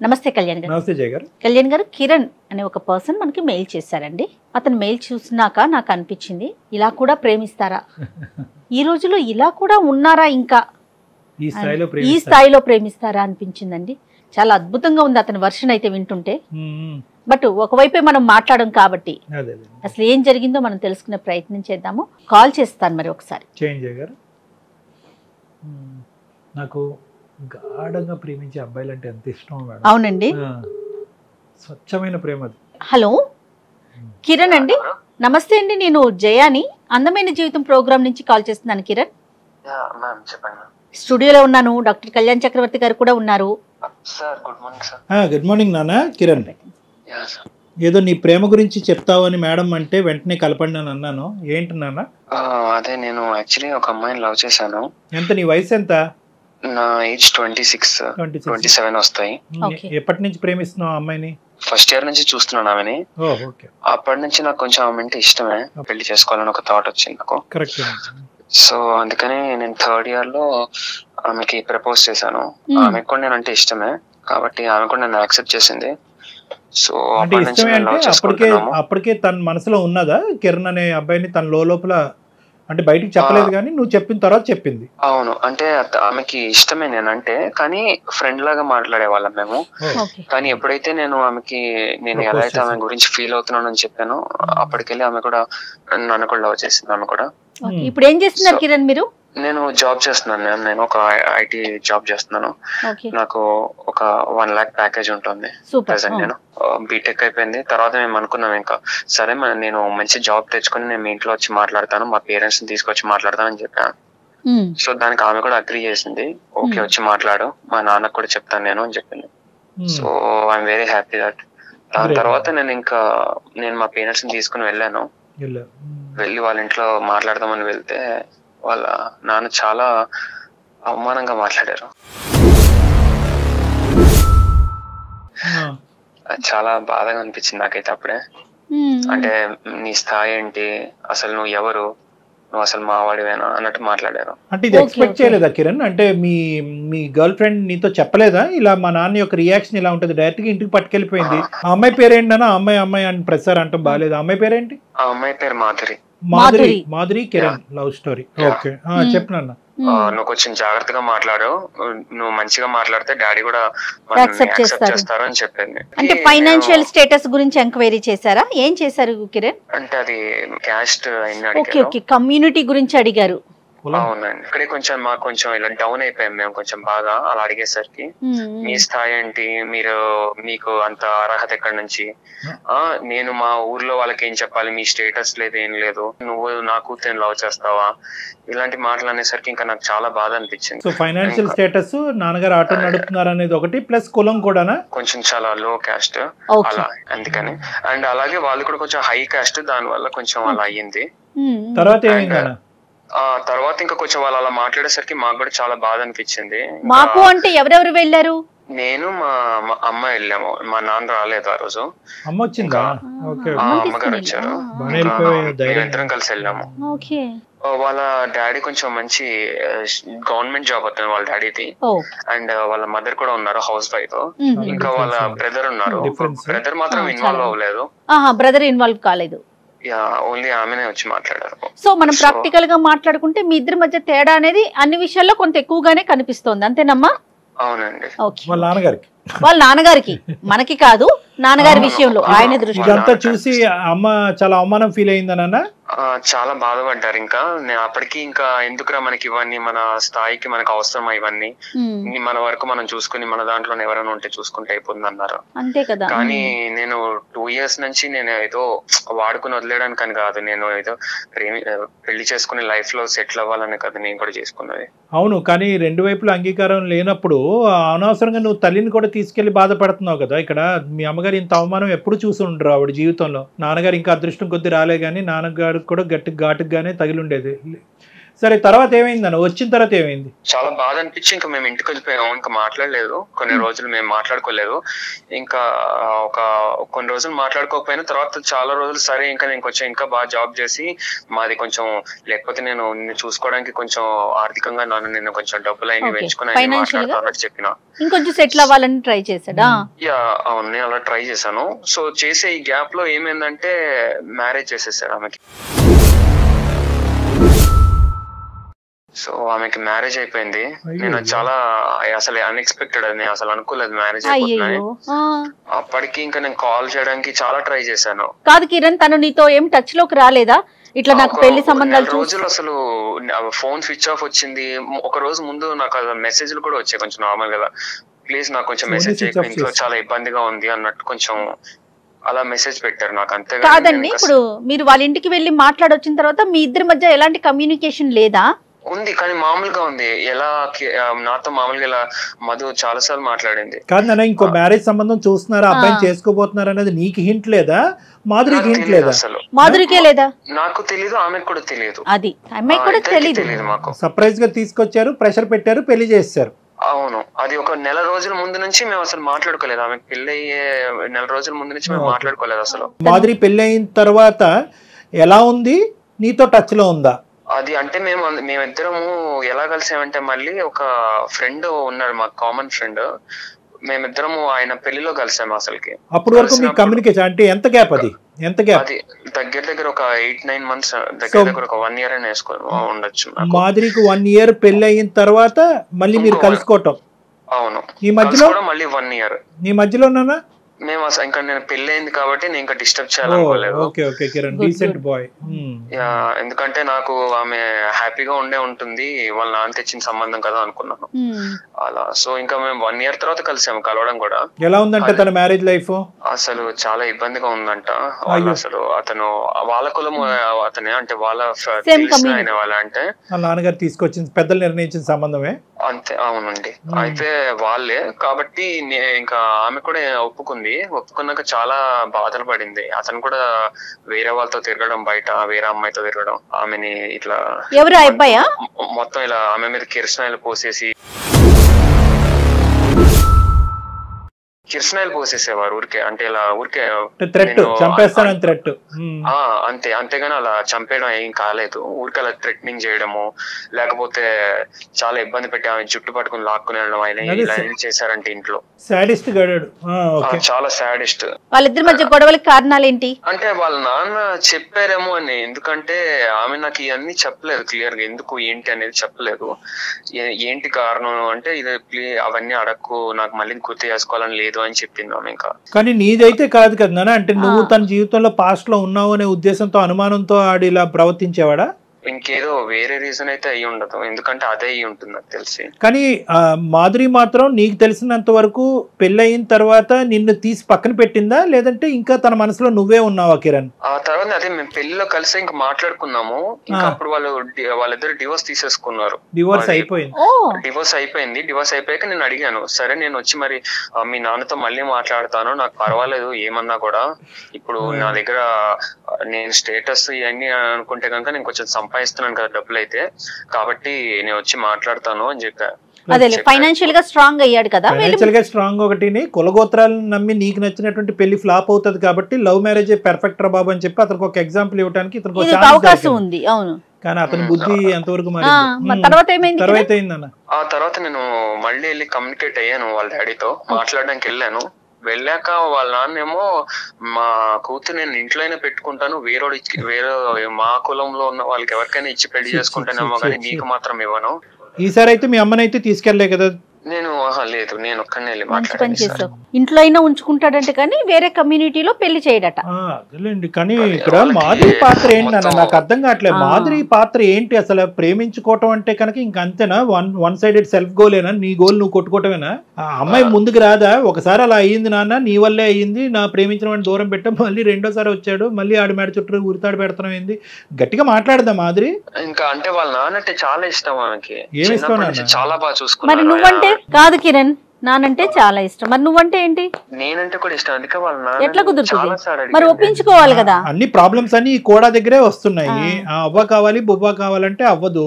నమస్తే కళ్యాణ్ గారు. నమస్తే జయ గారు. కళ్యాణ్ గారు, కిరణ్ అనే ఒక పర్సన్ మనకి మెయిల్ చేశారండి. అతను మెయిల్ చూసినాక నాకు అనిపించింది, ఇలా కూడా ప్రేమిస్తారా, ఈ రోజులో ఇలా కూడా ఉన్నారా, ఇంకా ఈ స్థాయిలో ప్రేమిస్తారా అనిపించిందండి. చాలా అద్భుతంగా ఉంది అతని వర్షన్ అయితే వింటుంటే. బట్ ఒకవైపే మనం మాట్లాడడం కాబట్టి అసలు ఏం జరిగిందో మనం తెలుసుకునే ప్రయత్నం చేద్దాము. కాల్ చేస్తాను మరి ఒకసారి. జయ గారు, నాకు గాఢంగా ప్రేమించే అబ్బాయిలు అంటే ఎంత ఇష్టం మేడం. అవునండి, స్వచ్ఛమైన ప్రేమ అది. హలో కిరణ్ అండి, నమస్తే అండి. నేను జయాని అందమైన జీవితం ప్రోగ్రామ్ నుంచి కాల్ చేస్తున్నాను. కిరణ్, స్టూడియోలో ఉన్నాను. డాక్టర్ కళ్యాణ్ చక్రవర్తి గారు కూడా ఉన్నారు. గుడ్ మార్నింగ్ నాన్న. కిరణ్, ఏదో నీ ప్రేమ గురించి చెప్తావు అని మేడం అంటే వెంటనే కలపండి అని అన్నాను. ఏంటి నాన్న? అదే నేను యాక్చువల్లీ ఒక అమ్మాయిని లవ్ చేశాను. ఎంత? నీ వయసు ఎంత? నా ఏజ్ 26, 27 వస్తాయి. ఎప్పటి నుంచి ప్రేమిస్తున్నావు అమ్మాయిని? ఫస్ట్ ఇయర్ నుంచి చూస్తున్నాను ఆమెని. అప్పటి నుంచి నాకు కొంచెం ఆమె అంటే ఇష్టమే. పెళ్లి చేసుకోవాలని ఒక థాట్ వచ్చింది నాకు. సో అందుకని నేను థర్డ్ ఇయర్ లో ఆమెకి ప్రపోజ్ చేశాను. ఆమెకు కూడా నేను అంటే ఇష్టమే కాబట్టి ఆమె కూడా నన్ను యాక్సెప్ట్ చేసింది. సో అప్పటికే తన మనసులో ఉన్నదా కిరణ్ అనే అబ్బాయిని? తన లోపల అంటే బయటికి చెప్పలేదు కానీ నువ్వు చెప్పిన తర్వాత చెప్పింది. అవును, అంటే ఆమెకి ఇష్టమే నేనంటే, కానీ ఫ్రెండ్ లాగా మాట్లాడే వాళ్ళం మేము. కానీ ఎప్పుడైతే నేను ఆమెకి నేను ఎలా అయితే ఆమె గురించి ఫీల్ అవుతున్నాను అని చెప్పాను, అప్పటికెళ్ళి ఆమె కూడా నన్ను కూడా లవ్ చేసింది. ఆమె కూడా. ఇప్పుడు ఏం చేస్తున్నారు కిరణ్ మీరు? నేను జాబ్ చేస్తున్నాను మ్యామ్. నేను ఒక ఐటీ జాబ్ చేస్తున్నాను. నాకు ఒక 1 lakh ప్యాకేజ్ ఉంటుంది ప్రెసెంట్. నేను బీటెక్ అయిపోయింది. తర్వాత మేము అనుకున్నాం ఇంకా సరే నేను మంచి జాబ్ తెచ్చుకుని నేను మీ ఇంట్లో వచ్చి మాట్లాడతాను, మా పేరెంట్స్ ని తీసుకొచ్చి మాట్లాడతాను అని చెప్పాను. సో దానికి ఆమె కూడా అగ్రీ చేసింది. ఓకే వచ్చి మాట్లాడు, మా నాన్నకు కూడా చెప్తాను నేను అని చెప్పింది. So I'm very happy that. దాని తర్వాత నేను మా పేరెంట్స్ ని తీసుకుని వెళ్ళాను. వెళ్ళి వాళ్ళ ఇంట్లో మాట్లాడదామని వెళ్తే వాళ్ళ నాన్న చాలా అవమానంగా మాట్లాడారు. చాలా బాధగా అనిపించింది నాకైతే అప్పుడే. అంటే నీ స్థాయి ఏంటి, అసలు నువ్వు ఎవరు, నువ్వు అసలు మావాడివేనా అన్నట్టు మాట్లాడారు. అంటే ఇది ఎక్స్పెక్ట్ చేయలేదా కిరణ్? అంటే మీ గర్ల్ ఫ్రెండ్ నీతో చెప్పలేదా ఇలా మా నాన్న యొక్క రియాక్షన్ ఇలా ఉంటది? డైరెక్ట్ గా ఇంటికి పట్టుకెళ్ళిపోయింది. ఆ అమ్మాయి పేరేంటన్నా? అమ్మాయి అని ప్రసార్ అంటాం బాగాలేదు. ఆ అమ్మాయి పేరేంటి? ఆ అమ్మాయి పేరు Madhuri. Madhuri Kiran love story. Okay చెప్పనన్నా. నువ్వు కొంచెం జాగ్రత్తగా మాట్లాడు, నువ్వు మంచిగా మాట్లాడితే డాడీ కూడా యాక్సెప్ట్ చేస్తారు అని చెప్పింది. అంటే ఫైనాన్షియల్ స్టేటస్ గురించి ఎంక్వైరీ చేశారా? ఏం చేశారు కిరణ్? అంటే అది క్యాస్ట్ కమ్యూనిటీ గురించి అడిగారు. అవునండి. ఇక్కడే కొంచెం మాకు కొంచెం ఇలా డౌన్ అయిపోయాం మేము కొంచెం బాగా. అలా అడిగేసరికి మీ స్థాయి ఏంటి, మీకు అంత అర్హత ఎక్కడి నుంచి, నేను మా ఊర్లో వాళ్ళకి ఏం చెప్పాలి, మీ స్టేటస్ లేదు ఏం లేదు, నువ్వు నా కూతురు లవ్ చేస్తావా, ఇలాంటి మాటలు అనేసరికి ఇంకా నాకు చాలా బాధ అనిపించింది. సో ఫైనాన్షియల్ స్టేటస్, నాన్నగారు ఆటో నడుపుతున్నారు అనేది ఒకటి, ప్లస్ కులం కూడా కొంచెం చాలా లో క్యాస్ట్ అలా, అందుకని. అండ్ అలాగే వాళ్ళు కూడా కొంచెం హై క్యాస్ట్, దాని వల్ల కొంచెం అలా అయ్యింది. తర్వాత ఇంకా కొంచెం వాళ్ళు అలా మాట్లాడేసరికి మాకు కూడా చాలా బాధ అనిపించింది. మాకు అంటే ఎవరెవరు వెళ్ళారు? నేను మా అమ్మ వెళ్ళాము. మా నాన్న రాలేదు ఆ రోజు. అమ్మగారు వచ్చారు. ఇద్దరం కలిసి వెళ్ళాము. వాళ్ళ డాడీ కొంచెం మంచి గవర్నమెంట్ జాబ్ అవుతుంది వాళ్ళ డాడీది. అండ్ వాళ్ళ మదర్ కూడా ఉన్నారు, హౌస్ వైఫ్. ఇంకా వాళ్ళ బ్రదర్ ఉన్నారు. బ్రదర్ మాత్రం ఇన్వాల్వ్ అవ్వలేదు. బ్రదర్ ఇన్వాల్వ్ కాలేదు. ఓన్లీ ఆమెనే వచ్చి మాట్లాడారు. సో మనం ప్రాక్టికల్ గా మాట్లాడుకుంటే మీ ఇద్దరి మధ్య తేడా అనేది అన్ని విషయాల్లో కొంత ఎక్కువగానే కనిపిస్తోంది, అంతేనమ్మా? అవునండి. వాళ్ళ నాన్నగారికి, మనకి కాదు, నాన్నగారి విషయంలో ఆయన దృష్టి చూసి అమ్మ చాలా అవమానం ఫీల్ అయిందన్న. చాలా బాధపడ్డారు. ఇంకా అప్పటికి ఇంకా ఎందుకురా మనకి ఇవన్నీ, మన స్థాయికి మనకు అవసరం ఇవన్నీ, మన వరకు మనం చూసుకుని మన దాంట్లో ఎవరైనా ఉంటే చూసుకుంటే అయిపోతుంది అన్నారు. అంతే కదా. కానీ నేను 2 years నుంచి నేను ఏదో వాడుకుని వదిలేయడానికి అని కాదు, నేను ఏదో పెళ్లి చేసుకుని లైఫ్ లో సెటిల్ అవ్వాలని కదా నేను కూడా చేసుకున్నది. అవును, కానీ రెండు వైపుల అంగీకారం లేనప్పుడు అనవసరంగా నువ్వు తల్లిని కూడా తీసుకెళ్లి బాధపడుతున్నావు కదా. ఇక్కడ మీ అమ్మగారు ఇంత అవమానం ఎప్పుడు చూసి ఉండరు ఆవిడ జీవితంలో. నాన్నగారు ఇంకా అదృష్టం కొద్ది రాలే కానీ నాన్నగారు కూడా ఘాటుగానే తగిలి ఉండేది. సో సరే తర్వాత ఏమైంది అన్న? వచ్చిన తర్వాత ఏమైంది? చాలా బాధ అనిపించి ఇంకా మేము ఇంటికి వెళ్ళిపోయాము. ఇంకా మాట్లాడలేదు కొన్ని రోజులు, మేము మాట్లాడుకోలేదు. ఇంకా కొన్ని రోజులు మాట్లాడుకోకపోయినా తర్వాత చాలా రోజులు సరే ఇంకా నేను కొంచెం ఇంకా బాగా జాబ్ చేసి మాది కొంచెం, లేకపోతే నేను నిన్ను చూసుకోవడానికి కొంచెం ఆర్థికంగా నేను కొంచెం డబ్బులు అయినా పెంచుకుని మాట్లాడుతానని చెప్పిన. ఇంకొంచెం సెటిల్ అవ్వాలని ట్రై చేశాడా? అవును, నేను అలా ట్రై చేశాను. సో చేసే ఈ గ్యాప్ లో ఏమైందంటే మ్యారేజ్ చేసేసాడు ఆమెకి. సో ఆమెకి మ్యారేజ్ అయిపోయింది. నేను చాలా అసలు అన్ఎక్స్పెక్టెడ్, అది నేను అసలు అనుకోలేదు మ్యారేజ్ అయిపోతున్నాయి. అప్పటికి ఇంకా నేను కాల్ చేయడానికి చాలా ట్రై చేశాను. కాదు కిరణ్, తను నీతో ఏం టచ్ లోకి రాలేదా? ఇట్లా నాకు పెళ్లి సంబంధాలు రోజులు అసలు ఫోన్ స్విచ్ ఆఫ్ వచ్చింది. ఒక రోజు ముందు నాకు మెసేజ్లు కూడా వచ్చాయి కొంచెం నార్మల్ గా, ప్లీజ్ నాకు కొంచెం మెసేజ్ చేయకు, ఇంట్లో చాలా ఇబ్బందిగా ఉంది అన్నట్టు కొంచెం అలా మెసేజ్ పెట్టారు నాకు. అంతే కాదండి, ఇప్పుడు మీరు వాళ్ళ ఇంటికి వెళ్ళి మాట్లాడొచ్చిన తర్వాత మీ ఇద్దరి మధ్య ఎలాంటి కమ్యూనికేషన్ లేదా? ఉంది, కానీ మామూలుగా ఉంది. ఎలా నాతో మామూలుగా ఇలా మధు చాలా సార్లు మాట్లాడింది. కాదు నాన్న, ఇంకో మ్యారేజ్ సంబంధం చూస్తున్నారా, అబ్బాయిని చేసుకోబోతున్నారు అనేది నీకు హింట్ లేదా? మాధురికి హింట్ లేదా? అసలు మాధురికే లేదా? నాకు తెలీదు, ఆమెకు కూడా తెలియదు. అది అమ్మాయి కూడా తెలియదు. మాకు సర్ప్రైజ్ గా తీసుకొచ్చారు, ప్రెషర్ పెట్టారు, పెళ్లి చేశారు. అవును, అది ఒక నెల రోజుల ముందు నుంచి మేము అసలు మాట్లాడుకోలేదు. ఆమెకు పెళ్లి అయ్యే నెల రోజుల ముందు నుంచి మేము మాట్లాడుకోలేదు అసలు. మాధురి పెళ్లి అయిన తర్వాత ఎలా ఉంది, నీతో టచ్ లో ఉందా? అది అంటే మేమిద్దరము ఎలా కలిసామంటే, మళ్ళీ ఒక ఫ్రెండ్ ఉన్నారు మాకు, కామన్ ఫ్రెండ్. మేమిద్దరము ఆయన పెళ్లిలో కలిసాము అసలుకి. అప్పటి వరకు మీ కమ్యూనికేషన్ అంటే ఎంత గ్యాప్? అది ఎంత గ్యాప్? అది దగ్గర ఒక 8-9 months, దగ్గర ఒక 1 year అని ఉండొచ్చు. మాధురికి 1 year పెళ్లి అయిన తర్వాత మళ్ళీ మీరు కలుసుకోవటం. అవును, ఈ మధ్యలో మళ్ళీ 1 year. నీ మధ్యలో ఉన్నానా? మేము ఇంకా నేను పెళ్లి అయింది కాబట్టి నేను ఇంకా డిస్టర్బ్ చేయాలనుకోలేదు. ఎందుకంటే నాకు ఆమె హ్యాపీగా ఉంటుంది, వాళ్ళ నాన్న తెచ్చిన సంబంధం కదా అనుకున్నాను అలా. సో ఇంకా మేము 1 year తర్వాత కలిసాము. కలవడం కూడా ఎలా ఉందంటే తన మ్యారేజ్ లైఫ్ అసలు చాలా ఇబ్బందిగా ఉందంట. అసలు అతను వాళ్ళ కులం అతనే, అంటే వాళ్ళ తెలిసిన వాళ్ళ, అంటే వాళ్ళ నాన్నగారు తీసుకొచ్చిన పెద్దలు నిర్ణయించిన సంబంధమే అంతే. అవునండి, అయితే వాళ్ళే కాబట్టి ఇంకా ఆమె కూడా ఒప్పుకున్నాక చాలా బాధలు పడింది. అతను కూడా వేరే వాళ్ళతో తిరగడం, బయట వేరే అమ్మాయితో తిరగడం, ఆమెని ఇట్లా మొత్తం ఇలా ఆమె మీద కిరసనాయిలు పోసేసేవారు ఊరికే, అంటే ఇలా ఊరికే అంతే. అంతేగాని అలా చంపేయడం ఏం కాలేదు. ఊరికే అలా థ్రెటనింగ్ చేయడము, లేకపోతే చాలా ఇబ్బంది పెట్టి ఆమె జుట్టు పట్టుకుని లాక్కుని వెళ్ళడం, ఆయన ఇలా ఏం చేశారంటే ఇంట్లో చాలా సాడిస్ట్. వాళ్ళిద్దరి మధ్య గొడవలకి కారణాలు ఏంటి అంటే వాళ్ళ నాన్న చెప్పారేమో అని. ఎందుకంటే ఆమె నాకు ఇవన్నీ చెప్పలేదు క్లియర్ గా, ఎందుకు ఏంటి అనేది చెప్పలేదు. ఏంటి కారణం అంటే ఇది అవన్నీ అడక్కు, నాకు మళ్ళీ గుర్తు చేసుకోవాలని లేదు అని చెప్పింది ఆమె. ఇంకా కానీ నీదైతే కాదు కదా, అంటే నువ్వు తన జీవితంలో పాస్ట్ లో ఉన్నావు అనే ఉద్దేశంతో, అనుమానంతో ఆడి ఇలా ప్రవర్తించేవాడా? ఇంకేదో వేరే రీజన్ అయితే అయ్యి ఉండదు, ఎందుకంటే అదే అయ్యి ఉంటుంది నాకు తెలిసి. కానీ మాధురి మాత్రం నీకు తెలిసినంత వరకు పెళ్ళయిన తర్వాత నిన్ను తీసి పక్కన పెట్టిందా, లేదంటే ఇంకా తన మనసులో నువ్వే ఉన్నావా కిరణ్? ఆ తర్వాత అదే మేము పెళ్లిలో కలిసి ఇంకా మాట్లాడుకున్నాము. ఇంకా అప్పుడు వాళ్ళిద్దరు డివోర్స్ తీసేసుకున్నారు. డివోర్స్ అయిపోయింది. డివోర్స్ అయిపోయాక నేను అడిగాను, సరే నేను వచ్చి మరి మీ నాన్నతో మళ్ళీ మాట్లాడతాను, నాకు పర్వాలేదు ఏమన్నా కూడా, ఇప్పుడు నా దగ్గర నేను స్టేటస్ ఇవన్నీ అనుకుంటే కనుక నేను కొంచెం సంపాదిస్తున్నాను కదా డబ్బులు అయితే, కాబట్టి నేను వచ్చి మాట్లాడతాను అని చెప్పా. ఫైనాన్షియల్ గా స్ట్రాంగ్ అయ్యాడు కదా. ఫైనాన్షియల్ గా స్ట్రాంగ్ ఒకటి, కులగోత్రాలను నమ్మి నీకు నచ్చినటువంటి పెళ్లి ఫ్లాప్ అవుతుంది కాబట్టి లవ్ మ్యారేజ్ పెర్ఫెక్ట్ రా బాబు అని చెప్పి అతనికి ఒక ఎగ్జాంపుల్ ఇవ్వడానికి ఇతనికి అవకాశం ఉంది. అవును, కానీ అతని బుద్ధి ఎంతవరకు ఆ తర్వాత నేను మళ్ళీ వెళ్ళి కమ్యూనికేట్ అయ్యాను వాళ్ళ డాడీతో, మాట్లాడడానికి వెళ్ళాను. వెళ్ళాక వాళ్ళ నాన్నేమో మా కూతురు నేను ఇంట్లోనే పెట్టుకుంటాను, వేరే మా కులంలో ఉన్న వాళ్ళకి ఎవరికైనా ఇచ్చి పెళ్లి చేసుకుంటానేమో కానీ నీకు మాత్రం ఇవ్వను. ఈసారి అయితే మీ అమ్మనైతే తీసుకెళ్లే కదా? నేను లేదు, నేను ఒక్కనే వెళ్ళి మాట్లాడాను. ఇంట్లో అయినా ఉంచుకుంటాడంటే కానీ వేరే కమ్యూనిటీలో పెళ్లి చేయడట. అదేలేండి, కానీ ఇక్కడ మాధురి పాత్ర ఏంటన్నా నాకు అర్థం కావట్లేదు. మాధురి పాత్ర ఏంటి అసలు? ప్రేమించుకోవటం అంటే కనుక ఇంక అంతేనా? వన్ సైడెడ్ సెల్ఫ్ గోలేనా? నీ గోల్ నువ్వు కొట్టుకోవటమేనా? అమ్మాయి ముందుకు రాదా? ఒకసారి అలా అయ్యింది నాన్న, నీ వల్లే అయ్యింది, నా ప్రేమించిన వాడిని దూరం పెట్టాం, మళ్ళీ రెండోసారి వచ్చాడు, మళ్ళీ ఆడి మేడ చుట్టూ ఉరితాడు పెడతాం ఏంది? గట్టిగా మాట్లాడదా మాధురి? ఇంకా అంటే వాళ్ళ నాన్న అంటే చాలా ఇష్టం ఆమెకి, చాలా బాగా చూసుకున్నాడు. కాదు కిరణ్, నానంటే చాలా ఇష్టం. మరి నువ్వంటే ఏంటి? నేనంటే కూడా ఇష్టం. అందుకే వాళ్ళ నాన్న ఎట్లా కుదురుతుంది? చాలా సార్లు మరి అడిగాను. ఒప్పించుకోవాలి కదా. అన్ని ప్రాబ్లమ్స్ అన్ని ఈ కోడ దగ్గరే వస్తున్నాయి. అవ్వ కావాలి బొవ్వ కావాలంటే అవ్వదు.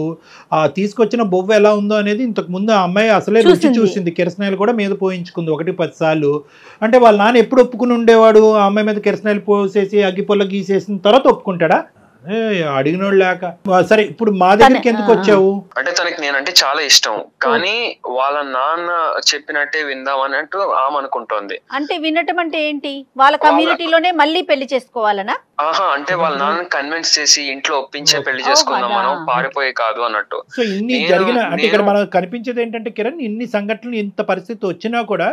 ఆ తీసుకొచ్చిన బొవ్వ ఎలా ఉందో అనేది ఇంతకు ముందు ఆ అమ్మాయి అసలే రుచి చూసింది. కిరసనాయలు కూడా మీద పోయించుకుంది 1-10 సార్లు. అంటే వాళ్ళ నాన్న ఎప్పుడు ఒప్పుకుని ఉండేవాడు? ఆ అమ్మాయి మీద కిరసనాయలు పోసేసి అగ్గిపొల్ల గీసేసిన తర్వాత ఒప్పుకుంటాడా? అడిగినోడు లేక. సరే ఇప్పుడు మా దగ్గరికి ఎందుకు వచ్చావు? అంటే తనకి నేనంటే చాలా ఇష్టం, కానీ వాళ్ళ నాన్న చెప్పినట్టే విందాం అన్నట్టు ఆమె అనుకుంటోంది. అంటే వినటం అంటే ఏంటి? వాళ్ళ కమ్యూనిటీలోనే మళ్ళీ పెళ్లి చేసుకోవాలనా? ఆహా, అంటే వాళ్ళ నాన్న కన్విన్స్ చేసి ఇంట్లో ఒప్పించే పెళ్లి చేసుకుందాం మనం, పారిపోయి కాదు అన్నట్టు. సో ఇన్ని జరిగిన అంటే ఇక్కడ మనకు కనిపించేది ఏంటంటే కిరణ్, ఇన్ని సంఘటనలు ఇంత పరిస్థితి వచ్చినా కూడా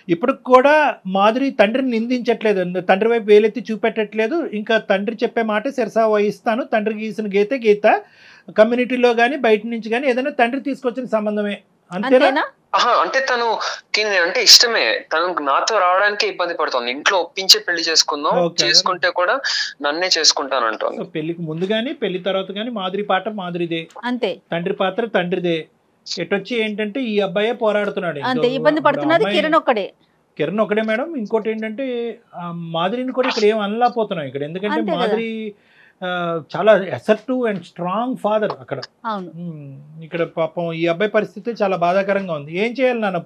ఇప్పుడు కూడా మాధురి తండ్రిని నిందించట్లేదు, తండ్రి వైపు వేలెత్తి చూపెట్టట్లేదు. ఇంకా తండ్రి చెప్పే మాట శిరసా వహిస్తాను, తండ్రికి గీసిన గీత గీత, కమ్యూనిటీలో కానీ బయట నుంచి కానీ ఏదైనా తండ్రి తీసుకొచ్చిన సంబంధమే, అంతేనా? అంటే తను అంటే ఇష్టమే, తను నాతో రావడానికి ఇబ్బంది పడుతుంది. ఇంట్లో ఒప్పించే పెళ్లి చేసుకుందాం, చేసుకుంటే కూడా నన్నే చేసుకుంటాను అంటుంది. పెళ్లికి ముందు గానీ పెళ్లి తర్వాత గానీ మాధురి పాట మాధురిదే, అంతే. తండ్రి పాత్ర తండ్రిదే. ఎటొచ్చి ఏంటంటే ఈ అబ్బాయే పోరాడుతున్నాడు, అంతే. ఇబ్బంది పడుతున్నది కిరణ్ ఒక్కడే. కిరణ్ ఒకటే మేడం. ఇంకోటి ఏంటంటే మాధురిని కూడా ఇక్కడ ఏం అనలేకపోతున్నాం ఇక్కడ, ఎందుకంటే మాధురి చాలా అసర్టివ్ అండ్ స్ట్రాంగ్ ఫాదర్ అక్కడ. ఇక్కడ పాపం ఈ అబ్బాయి పరిస్థితి చాలా బాధాకరంగా ఉంది. ఏం చేయాలి నాన్న?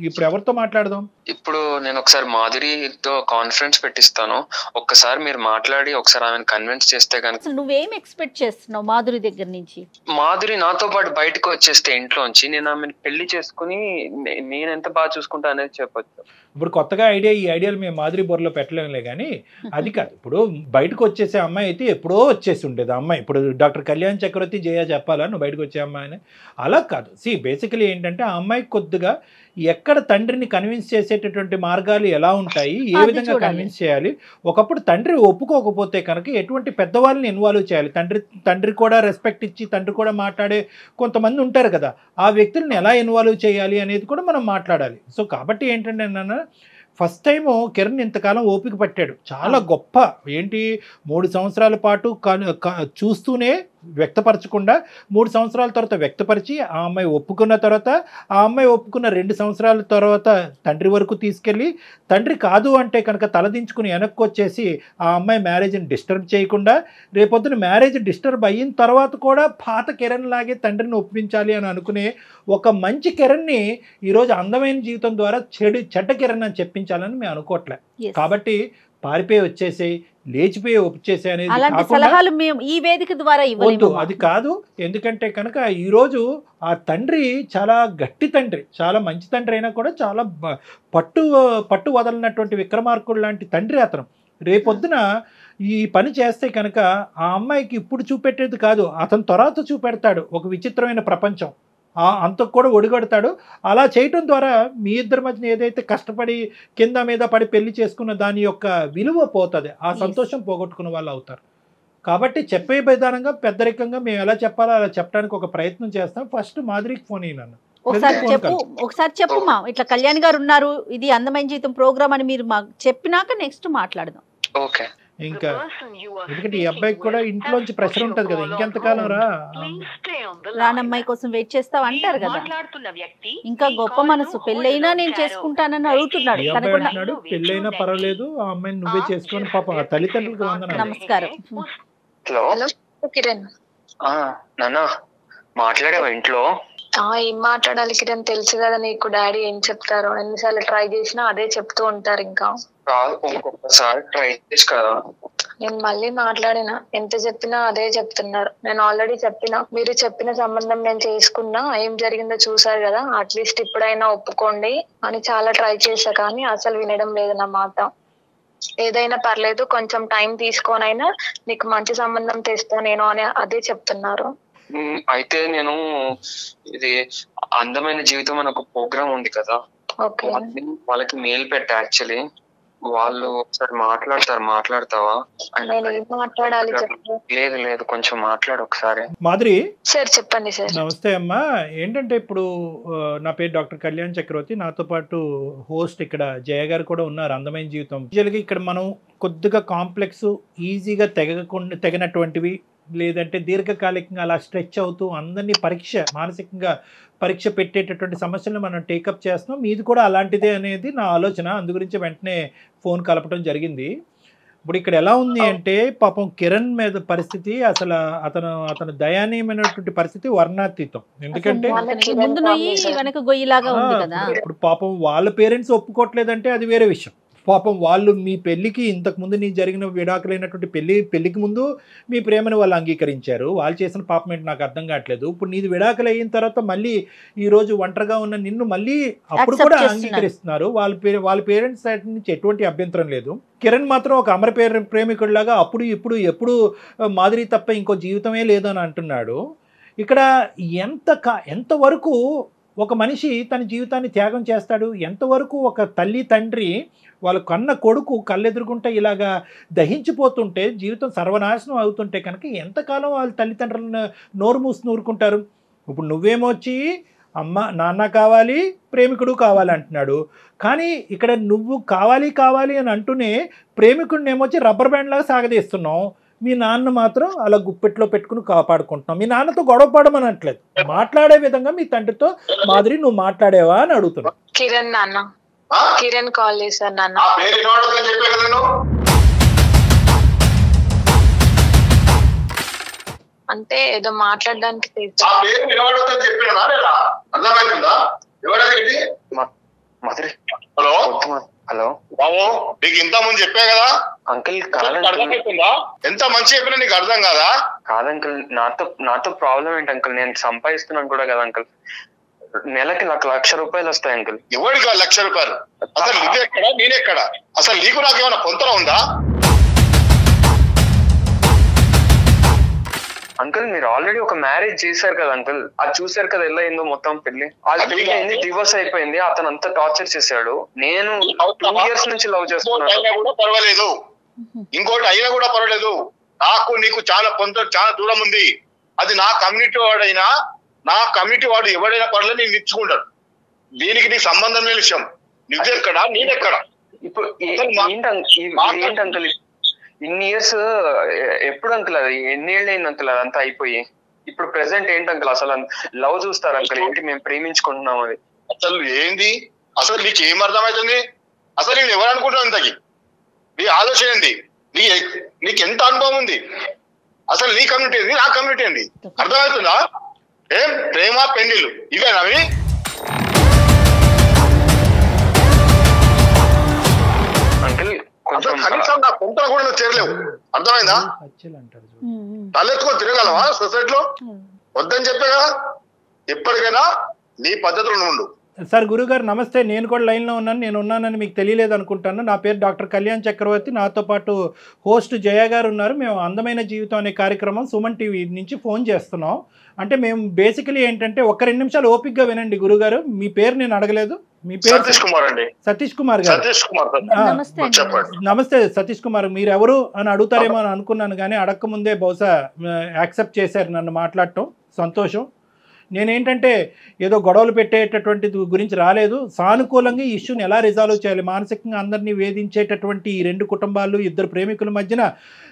ఇప్పుడు ఎవరితో మాట్లాడదాం? ఇప్పుడు నేను ఒకసారి మాధురితో కాన్ఫరెన్స్ పెట్టిస్తాను. ఒక్కసారి మీరు మాట్లాడి ఒకసారి ఆమెను కన్విన్స్ చేస్తే కనుక. నువ్వేం ఎక్స్పెక్ట్ చేస్తున్నావు మాధురి దగ్గర నుంచి? మాధురి నాతో పాటు బయటకు వచ్చేస్తే ఇంట్లోంచి నేను ఆమెను పెళ్లి చేసుకుని నేను ఎంత బాగా చూసుకుంటా అనేది చెప్పొచ్చు. ఇప్పుడు కొత్తగా ఈ ఐడియాలు మేము మాధురి బొర్రలో పెట్టలేములే కానీ అది కాదు. ఇప్పుడు బయటకు వచ్చేసే అమ్మాయి అయితే ఎప్పుడో వచ్చేసి ఉండేది అమ్మాయి. ఇప్పుడు డాక్టర్ కళ్యాణ్ చక్రవర్తి జయ చెప్పాలా నువ్వు బయటకు వచ్చే అమ్మాయిని? అలా కాదు. బేసికలీ ఏంటంటే ఆ అమ్మాయికి కొద్దిగా ఎక్కడ తండ్రిని కన్విన్స్ చేసేటటువంటి మార్గాలు ఎలా ఉంటాయి, ఏ విధంగా కన్విన్స్ చేయాలి. ఒకప్పుడు తండ్రి ఒప్పుకోకపోతే కనుక ఎటువంటి పెద్దవాళ్ళని ఇన్వాల్వ్ చేయాలి. తండ్రి కూడా రెస్పెక్ట్ ఇచ్చి తండ్రి కూడా మాట్లాడే కొంతమంది ఉంటారు కదా, ఆ వ్యక్తులను ఎలా ఇన్వాల్వ్ చేయాలి అనేది కూడా మనం మాట్లాడాలి. సో కాబట్టి ఏంటంటే నాన్న, ఫస్ట్ టైము కిరణ్ ఇంతకాలం ఓపిక పట్టాడు. చాలా గొప్ప. ఏంటి 3 సంవత్సరాల పాటు చూస్తూనే వ్యక్తపరచకుండా 3 సంవత్సరాల తర్వాత వ్యక్తపరిచి ఆ అమ్మాయి ఒప్పుకున్న తర్వాత, ఆ అమ్మాయి ఒప్పుకున్న 2 సంవత్సరాల తర్వాత తండ్రి వరకు తీసుకెళ్ళి, తండ్రి కాదు అంటే కనుక తలదించుకుని వెనక్కి వచ్చేసి ఆ అమ్మాయి మ్యారేజ్ని డిస్టర్బ్ చేయకుండా, రేపొద్దున మ్యారేజ్ డిస్టర్బ్ అయిన తర్వాత కూడా పాత కిరణ్ లాగే తండ్రిని ఒప్పించాలి అని అనుకునే ఒక మంచి కిరణ్ని ఈరోజు అందమైన జీవితం ద్వారా చెడ్డ కిరణ్ అని చెప్పించాలని మేము అనుకోవట్లే. కాబట్టి పారిపోయి వచ్చేసి లేచిపోయి వచ్చేసి అనేది ఈ వేదిక ద్వారా వద్దు, అది కాదు. ఎందుకంటే కనుక ఈరోజు ఆ తండ్రి చాలా గట్టి తండ్రి, చాలా మంచి తండ్రి అయినా కూడా చాలా పట్టు వదలనటువంటి విక్రమార్కుడు లాంటి తండ్రి అతను. రేపొద్దున ఈ పని చేస్తే కనుక ఆ అమ్మాయికి ఇప్పుడు చూపెట్టేది కాదు, అతను తర్వాత చూపెడతాడు ఒక విచిత్రమైన ప్రపంచం. అంతకు కూడా ఒడిగొడతాడు. అలా చేయటం ద్వారా మీ ఇద్దరి మధ్యన ఏదైతే కష్టపడి కింద మీద పడి పెళ్లి చేసుకున్న దాని యొక్క విలువ పోతుంది, ఆ సంతోషం పోగొట్టుకున్న వాళ్ళు అవుతారు. కాబట్టి చెప్పే విధానంగా పెద్దరికంగా మేము ఎలా చెప్పాలో అలా చెప్పడానికి ఒక ప్రయత్నం చేస్తాం. ఫస్ట్ మాధురికి ఫోన్ అయినాను. ఒకసారి చెప్పు మా ఇట్లా కళ్యాణ్ గారు ఉన్నారు, ఇది అందమైన జీవితం ప్రోగ్రామ్ అని మీరు మాకు చెప్పినాక నెక్స్ట్ మాట్లాడదాం. ఓకే. ఇంకా ఎందుకంటే ఈ అబ్బాయికి కూడా ఇంట్లోంచి ప్రెషర్ ఉంటది కదా, ఇంకెంతకాలం రానమ్మాయి కోసం వెయిట్ చేస్తావు అంటారు కదా. ఇంకా గొప్ప మనసు, పెళ్ళైనా నేను చేసుకుంటానని అడుగుతున్నాడు. పెళ్ళైనా పర్వాలేదు, ఆ అమ్మాయిని నువ్వే చేసుకొని పాప తల్లిదండ్రులకు వందనాలు. నమస్కారం. నాన్న మాట్లాడావా ఇంట్లో? ఏం మాట్లాడాలి కిరణ్, తెలుసు కదా నీకు డాడీ ఏం చెప్తారో. ఎన్నిసార్లు ట్రై చేసినా అదే చెప్తూ ఉంటారు. ఇంకా ఇంకొకసారి ట్రై చేసి కదా. నేను మళ్ళీ మాట్లాడినా, ఎంత చెప్పినా అదే చెప్తున్నారు. నేను ఆల్రెడీ చెప్పినా, మీరు చెప్పిన సంబంధం నేను చేసుకున్నా, ఏం జరిగిందో చూసారు కదా, అట్లీస్ట్ ఇప్పుడైనా ఒప్పుకోండి అని చాలా ట్రై చేశా, కానీ అసలు వినడం లేదు నా మాట. ఏదైనా పర్లేదు, కొంచెం టైం తీసుకొనైనా నీకు మంచి సంబంధం తెస్తా నేను అని అదే చెప్తున్నారు. అయితే నేను ఇది అందమైన జీవితం అని ఒక ప్రోగ్రామ్ ఉంది కదా, వాళ్ళకి మెయిల్ పెట్టా. యాక్చువల్లీ వాళ్ళు ఒకసారి మాట్లాడతావా? లేదు కొంచెం మాట్లాడు ఒకసారి. మాధురి సార్ చెప్పండి సార్. నమస్తే అమ్మా. ఏంటంటే ఇప్పుడు నా పేరు డాక్టర్ కళ్యాణ్ చక్రవర్తి, నాతో పాటు హోస్ట్ ఇక్కడ జయ గారు కూడా ఉన్నారు. అందమైన జీవితం ఇక్కడ మనం కొద్దిగా కాంప్లెక్స్, ఈజీగా తెగనటువంటివి, లేదంటే దీర్ఘకాలికంగా అలా స్ట్రెచ్ అవుతూ అందరినీ మానసికంగా పరీక్ష పెట్టేటటువంటి సమస్యలను మనం టేకప్ చేస్తున్నాం. మీది కూడా అలాంటిదే అనేది నా ఆలోచన. అందు గురించి వెంటనే ఫోన్ కలపడం జరిగింది. ఇప్పుడు ఇక్కడ ఎలా ఉంది అంటే పాపం కిరణ్ మీద పరిస్థితి అసలు అతను దయానీయమైనటువంటి పరిస్థితి వర్ణాతీతం. ఎందుకంటే ఇప్పుడు పాపం వాళ్ళ పేరెంట్స్ ఒప్పుకోవట్లేదంటే అది వేరే విషయం. పాపం వాళ్ళు మీ పెళ్ళికి ఇంతకుముందు నీ జరిగిన విడాకులైనటువంటి పెళ్ళికి ముందు మీ ప్రేమను వాళ్ళు అంగీకరించారు. వాళ్ళు చేసిన పాపం ఏంటి నాకు అర్థం కావట్లేదు. ఇప్పుడు నీది విడాకులు అయిన తర్వాత మళ్ళీ ఈ రోజు ఒంటరిగా ఉన్న నిన్ను మళ్ళీ అప్పుడు కూడా అంగీకరిస్తున్నారు. వాళ్ళ పేరెంట్స్ సైడ్ నుంచి ఎటువంటి అభ్యంతరం లేదు. కిరణ్ మాత్రం ఒక అమర ప్రేమికుడిలాగా అప్పుడు ఇప్పుడు ఎప్పుడు మాదిరి తప్ప ఇంకో జీవితమే లేదని అంటున్నాడు. ఇక్కడ ఎంతవరకు ఒక మనిషి తన జీవితాన్ని త్యాగం చేస్తాడు? ఎంతవరకు ఒక తల్లి తండ్రి వాళ్ళ కన్న కొడుకు కళ్ళెదురుకుంటే ఇలాగా దహించిపోతుంటే జీవితం సర్వనాశనం అవుతుంటే కనుక ఎంతకాలం వాళ్ళ తల్లిదండ్రులను నోరు మూసి నూరుకుంటారు? ఇప్పుడు నువ్వేమొచ్చి అమ్మ నాన్న కావాలి ప్రేమికుడు కావాలి అంటున్నాడు. కానీ ఇక్కడ నువ్వు కావాలి అని అంటూనే ప్రేమికుడిని ఏమొచ్చి రబ్బర్ బ్యాండ్ లాగా సాగదీస్తున్నావు. మీ నాన్న మాత్రం అలా గుప్పెట్లో పెట్టుకుని కాపాడుకుంటున్నాం. మీ నాన్నతో గొడవ పడమని అనట్లేదు, మాట్లాడే విధంగా మీ తండ్రితో మాదిరి నువ్వు మాట్లాడేవా అని అడుగుతున్నావు. కిరణ్ కాల్ చేశారు నాన్న. అంటే ఏదో మాట్లాడడానికి హలో హలో బాబు, నీకు ఇంత ముందు చెప్పా కదా అంకుల్. ఎంత మంచి చెప్పినా నీకు అర్థం కదా? కాదు అంకుల్, నాతో ప్రాబ్లం ఏంటి అంకుల్? నేను సంపాదిస్తున్నాను కూడా కదా అంకుల్. నెలకి ₹1,00,000 వస్తాయి అంకుల్. ఎవరికి ₹1,00,000? అసలు నువ్వెక్కడ నేనెక్కడ? అసలు నీకు నాకేమైనా పొంతన ఉందా? అంకుల్ మీరు ఆల్రెడీ ఒక మ్యారేజ్ చేశారు కదా అంకుల్, అది చూసారు కదా ఎలా అయిందో మొత్తం పెళ్లి. అది పెళ్లి అయింది, డివోర్స్ అయిపోయింది. అతను అంతా టార్చర్ చేశాడు. నేను 2 years నుంచి లవ్ చేస్తున్నాను. పర్వాలేదు, ఇంకోటి అయినా కూడా పర్వాలేదు. నాకు నీకు చాలా చాలా దూరం ఉంది. అది నా కమ్యూనిటీ వాడైనా నా కమ్యూనిటీ వాడు ఎవడైనా పర్లేదు నేను ఇచ్చుకుంటాడు. దీనికి నీకు సంబంధం లేని విషయం. నువ్వెక్కడ నేనెక్కడ? ఇప్పుడు ఏంటి అంకుల్ ఇన్ని ఇయర్స్ ఎప్పుడు అంకుల్? అది ఎన్ని ఏళ్ళు అయింది అంకుల్ అదంతా అయిపోయి? ఇప్పుడు ప్రెసెంట్ ఏంటి అంకుల్? అసలు లవ్ చూస్తారు అంకుల్ ఏంటి? మేము ప్రేమించుకుంటున్నాం. అది అసలు ఏంది? అసలు నీకు ఏం అర్థమవుతుంది? అసలు నేను ఎవరు అనుకుంటున్నావు? ఇంతకి నీ ఆలోచన ఏంది? నీకు ఎంత అనుభవం ఉంది? అసలు నీ కమ్యూనిటీ ఏంది, నా కమ్యూనిటీ ఏంది? అర్థమవుతుందా? ఏం ప్రేమ పెళ్లిళ్ళు ఇవేనవి? అంకుల్ కనీసం నా పొంతన కూడా నువ్వు చేరలేవు. అర్థమైందా? తలెత్తుకొని తిరగలవా సొసైటీలో? వద్దని చెప్పే కదా. ఎప్పటికైనా నీ పద్ధతులు ఉండు. సార్ గురుగారు నమస్తే, నేను కూడా లైన్లో ఉన్నాను. నేను ఉన్నానని మీకు తెలియలేదు అనుకుంటాను. నా పేరు డాక్టర్ కళ్యాణ్ చక్రవర్తి. నాతో పాటు హోస్ట్ జయ గారు ఉన్నారు. మేము అందమైన జీవితం అనే కార్యక్రమం సుమన్ టీవీ నుంచి ఫోన్ చేస్తున్నాం. అంటే మేము బేసికలీ ఏంటంటే ఒక 2 నిమిషాలు ఓపిక్గా వినండి గురుగారు. మీ పేరు నేను అడగలేదు. మీ పేరు సతీష్ కుమార్ అండి. సతీష్ కుమార్ గారు. నమస్తే సతీష్ కుమార్. మీరు ఎవరు అని అడుగుతారేమో అని అనుకున్నాను, కానీ అడగకముందే బహుశా యాక్సెప్ట్ చేశారు నన్ను మాట్లాడటం. సంతోషం. నేనేంటంటే ఏదో గొడవలు పెట్టేటటువంటి గురించి రాలేదు. సానుకూలంగా ఈ ఇష్యూని ఎలా రిజాల్వ్ చేయాలి, మానసికంగా అందరినీ వేధించేటటువంటి ఈ 2 కుటుంబాలు 2 ప్రేమికుల మధ్యన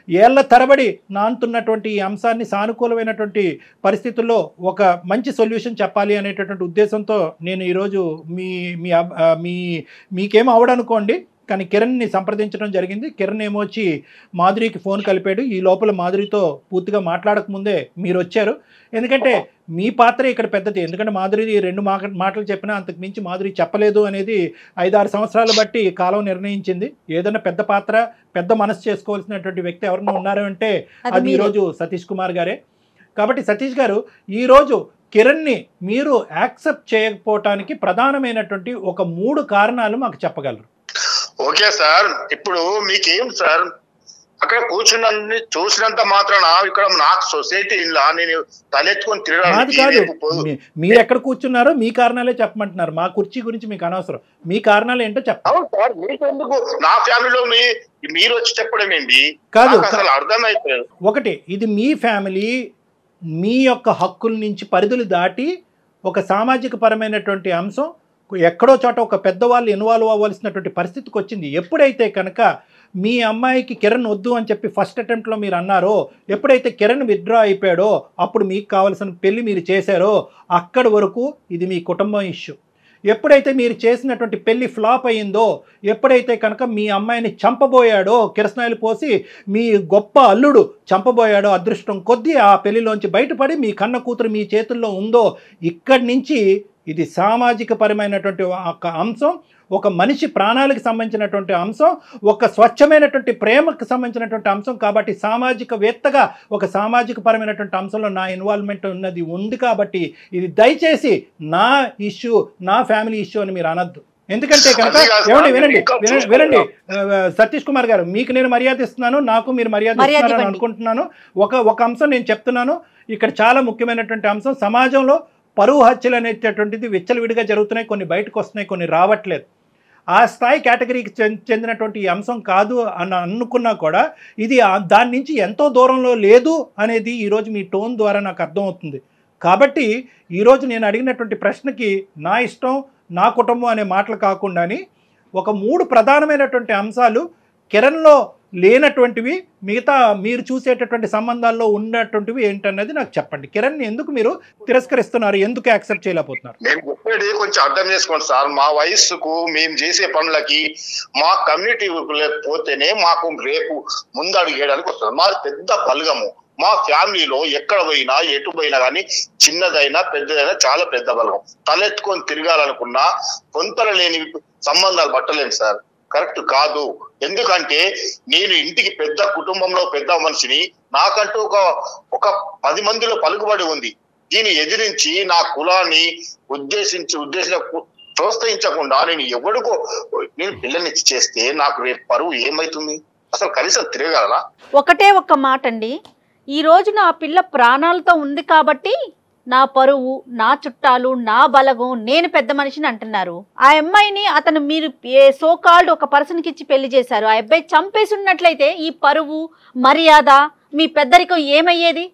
ఏళ్ల తరబడి నానుతున్నటువంటి ఈ అంశాన్ని సానుకూలమైనటువంటి పరిస్థితుల్లో ఒక మంచి సొల్యూషన్ చెప్పాలి అనేటటువంటి ఉద్దేశంతో నేను ఈరోజు మీకేం అవడనుకోండి కానీ కిరణ్ని సంప్రదించడం జరిగింది. కిరణ్ ఏమొచ్చి మాధురికి ఫోన్ కలిపాడు. ఈ లోపల మాధురితో పూర్తిగా మాట్లాడకముందే మీరు వచ్చారు. ఎందుకంటే మీ పాత్ర ఇక్కడ పెద్దది. ఎందుకంటే మాధురి 2 మాటలు చెప్పినా అంతకు మించి మాధురి చెప్పలేదు అనేది 5-6 సంవత్సరాలు బట్టి కాలం నిర్ణయించింది. ఏదైనా పెద్ద పాత్ర పెద్ద మనసు చేసుకోవాల్సినటువంటి వ్యక్తి ఎవరైనా ఉన్నారు అంటే అది ఈరోజు సతీష్ కుమార్ గారే. కాబట్టి సతీష్ గారు, ఈరోజు కిరణ్ని మీరు యాక్సెప్ట్ చేయకపోవటానికి ప్రధానమైనటువంటి ఒక 3 కారణాలు మాకు చెప్పగలరు? ఓకే సార్, ఇప్పుడు మీకేం సార్ అక్కడ కూర్చున్న చూసినంత మాత్రాన ఇక్కడ నాకు సొసైటీ ఇలా నేను తలెత్తుకొని తిరగడానికి మీరు ఎక్కడ కూర్చున్నారో మీ కారణాలే చెప్పమంటున్నారు. మా కుర్చీ గురించి మీకు అనవసరం. మీ కారణాలు ఏంటో చెప్పండి. సార్ మీకెందుకు? నా ఫ్యామిలీలో మీరు వచ్చి చెప్పడం ఏంటి? కాదు అసలు అర్థమైపోయింది. ఒకటి, ఇది మీ ఫ్యామిలీ, మీ యొక్క హక్కుల నుంచి పరిధులు దాటి ఒక సామాజిక పరమైనటువంటి అంశం ఎక్కడో చోట ఒక పెద్దవాళ్ళు ఇన్వాల్వ్ అవ్వాల్సినటువంటి పరిస్థితికి వచ్చింది. ఎప్పుడైతే కనుక మీ అమ్మాయికి కిరణ్ వద్దు అని చెప్పి ఫస్ట్ అటెంప్ట్లో మీరు అన్నారో, ఎప్పుడైతే కిరణ్ విత్డ్రా అయిపోయాడో అప్పుడు మీకు కావాల్సిన పెళ్లి మీరు చేశారో అక్కడి వరకు ఇది మీ కుటుంబం ఇష్యూ. ఎప్పుడైతే మీరు చేసినటువంటి పెళ్లి ఫ్లాప్ అయ్యిందో, ఎప్పుడైతే కనుక మీ అమ్మాయిని చంపబోయాడో, కిరసనాయిలు పోసి మీ గొప్ప అల్లుడు చంపబోయాడో, అదృష్టం కొద్దీ ఆ పెళ్లిలోంచి బయటపడి మీ కన్న కూతురు మీ చేతుల్లో ఉందో, ఇక్కడి నుంచి ఇది సామాజిక పరమైనటువంటి ఒక అంశం, ఒక మనిషి ప్రాణాలకు సంబంధించినటువంటి అంశం, ఒక స్వచ్ఛమైనటువంటి ప్రేమకు సంబంధించినటువంటి అంశం. కాబట్టి సామాజికవేత్తగా ఒక సామాజిక పరమైనటువంటి అంశంలో నా ఇన్వాల్వ్మెంట్ ఉన్నది ఉంది. కాబట్టి ఇది దయచేసి నా ఇష్యూ, నా ఫ్యామిలీ ఇష్యూ అని మీరు అనద్దు. ఎందుకంటే కనుక వినండి సతీష్ కుమార్ గారు, మీకు నేను మర్యాద ఇస్తున్నాను, నాకు మీరు మర్యాద ఇస్తున్నారని అనుకుంటున్నాను. ఒక అంశం నేను చెప్తున్నాను, ఇక్కడ చాలా ముఖ్యమైనటువంటి అంశం. సమాజంలో పరువు హత్యలు అనేటటువంటిది విచ్చలవిడిగా జరుగుతున్నాయి, కొన్ని బయటకు వస్తున్నాయి, కొన్ని రావట్లేదు. ఆ స్థాయి కేటగిరీకి చెందినటువంటి ఈ అంశం కాదు అని అనుకున్నా కూడా ఇది దాని నుంచి ఎంతో దూరంలో లేదు అనేది ఈరోజు మీ టోన్ ద్వారా నాకు అర్థమవుతుంది. కాబట్టి ఈరోజు నేను అడిగినటువంటి ప్రశ్నకి నా ఇష్టం, నా కుటుంబం అనే మాటలు కాకుండాని ఒక 3 ప్రధానమైనటువంటి అంశాలు కిరణ్లో లేనటువంటివి, మిగతా మీరు చూసేటటువంటి సంబంధాల్లో ఉన్నటువంటివి ఏంటన్నది నాకు చెప్పండి. కిరణ్ ఎందుకు మీరు తిరస్కరిస్తున్నారు, ఎందుకు యాక్సెప్ట్ చేయలేకపోతున్నారు? నేను చెప్పేది కొంచెం అర్థం చేసుకోండి సార్. మా వయస్సుకు మేము చేసే పనులకి మా కమ్యూనిటీ పోతేనే మాకు రేపు ముందడుగు వేయడానికి వస్తుంది. మాది పెద్ద బలగము. మా ఫ్యామిలీలో ఎక్కడ పోయినా ఎటు పోయినా కానీ చిన్నదైనా పెద్దదైనా చాలా పెద్ద బలగం. తలెత్తుకొని తిరగాలనుకున్నా పొంతన లేని సంబంధాలు పట్టలేము సార్, కరెక్ట్ కాదు. ఎందుకంటే నేను ఇంటికి పెద్ద కుటుంబంలో పెద్ద మనిషిని, నాకంటూ ఒక 10 మందిలో పలుకుబడి ఉంది. దీన్ని ఎదిరించి నా కులాన్ని ప్రోత్సహించకుండా నేను పిల్లల్ని చేస్తే నాకు రేపు పరువు ఏమైతుంది? అసలు కనీసం తిరగలరా? ఒకటే ఒక్క మాట అండి, ఈ రోజు నా పిల్ల ప్రాణాలతో ఉంది కాబట్టి నా పరువు, నా చుట్టాలు, నా బలగం, నేను పెద్ద మనిషిని అంటున్నారు. ఆ అమ్మాయిని అతను మీరు సో కాల్డ్ ఒక పర్సన్కి ఇచ్చి పెళ్లి చేశారు. ఆ అబ్బాయి చంపేసి ఉన్నట్లయితే ఈ పరువు, మర్యాద, మీ పెద్దరికం ఏమయ్యేది?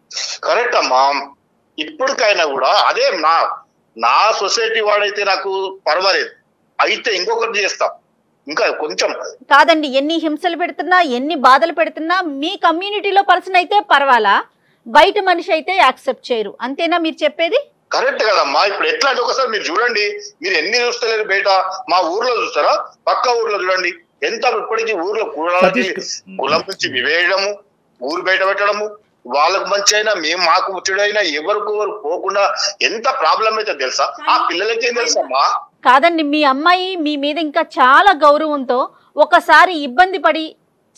కరెక్ట్ అమ్మా. ఇప్పటికైనా కూడా అదే నా సొసైటీ వాడైతే నాకు పర్వాలేదు, అయితే ఇంకొకటి చేస్తా. ఇంకా కొంచెం కాదండి, ఎన్ని హింసలు పెడుతున్నా, ఎన్ని బాధలు పెడుతున్నా మీ కమ్యూనిటీలో పర్సన్ అయితే పర్వాలా, బయట మనిషి అయితే యాక్సెప్ట్ చేయరు, అంతేనా మీరు చెప్పేది? కరెక్ట్ కదమ్మా. ఇప్పుడు ఎట్లా అంటే ఒకసారి మీరు చూడండి, మీరు ఎన్ని చూస్తలేరు బయట, మా ఊర్లో చూస్తారా, పక్క ఊర్లో చూడండి ఎంత ఇప్పటికీ ఊర్లో కులం నుంచి వివేయడము, ఊరు బయట పెట్టడము, వాళ్ళకు మంచి అయినా మేము మాకు ముచ్చడైనా ఎవరికి పోకుండా ఎంత ప్రాబ్లం అయితే తెలుసా? ఆ పిల్లలకి ఏం తెలుసమ్మా? కాదండి, మీ అమ్మాయి మీ మీద ఇంకా చాలా గౌరవంతో ఒకసారి ఇబ్బంది పడి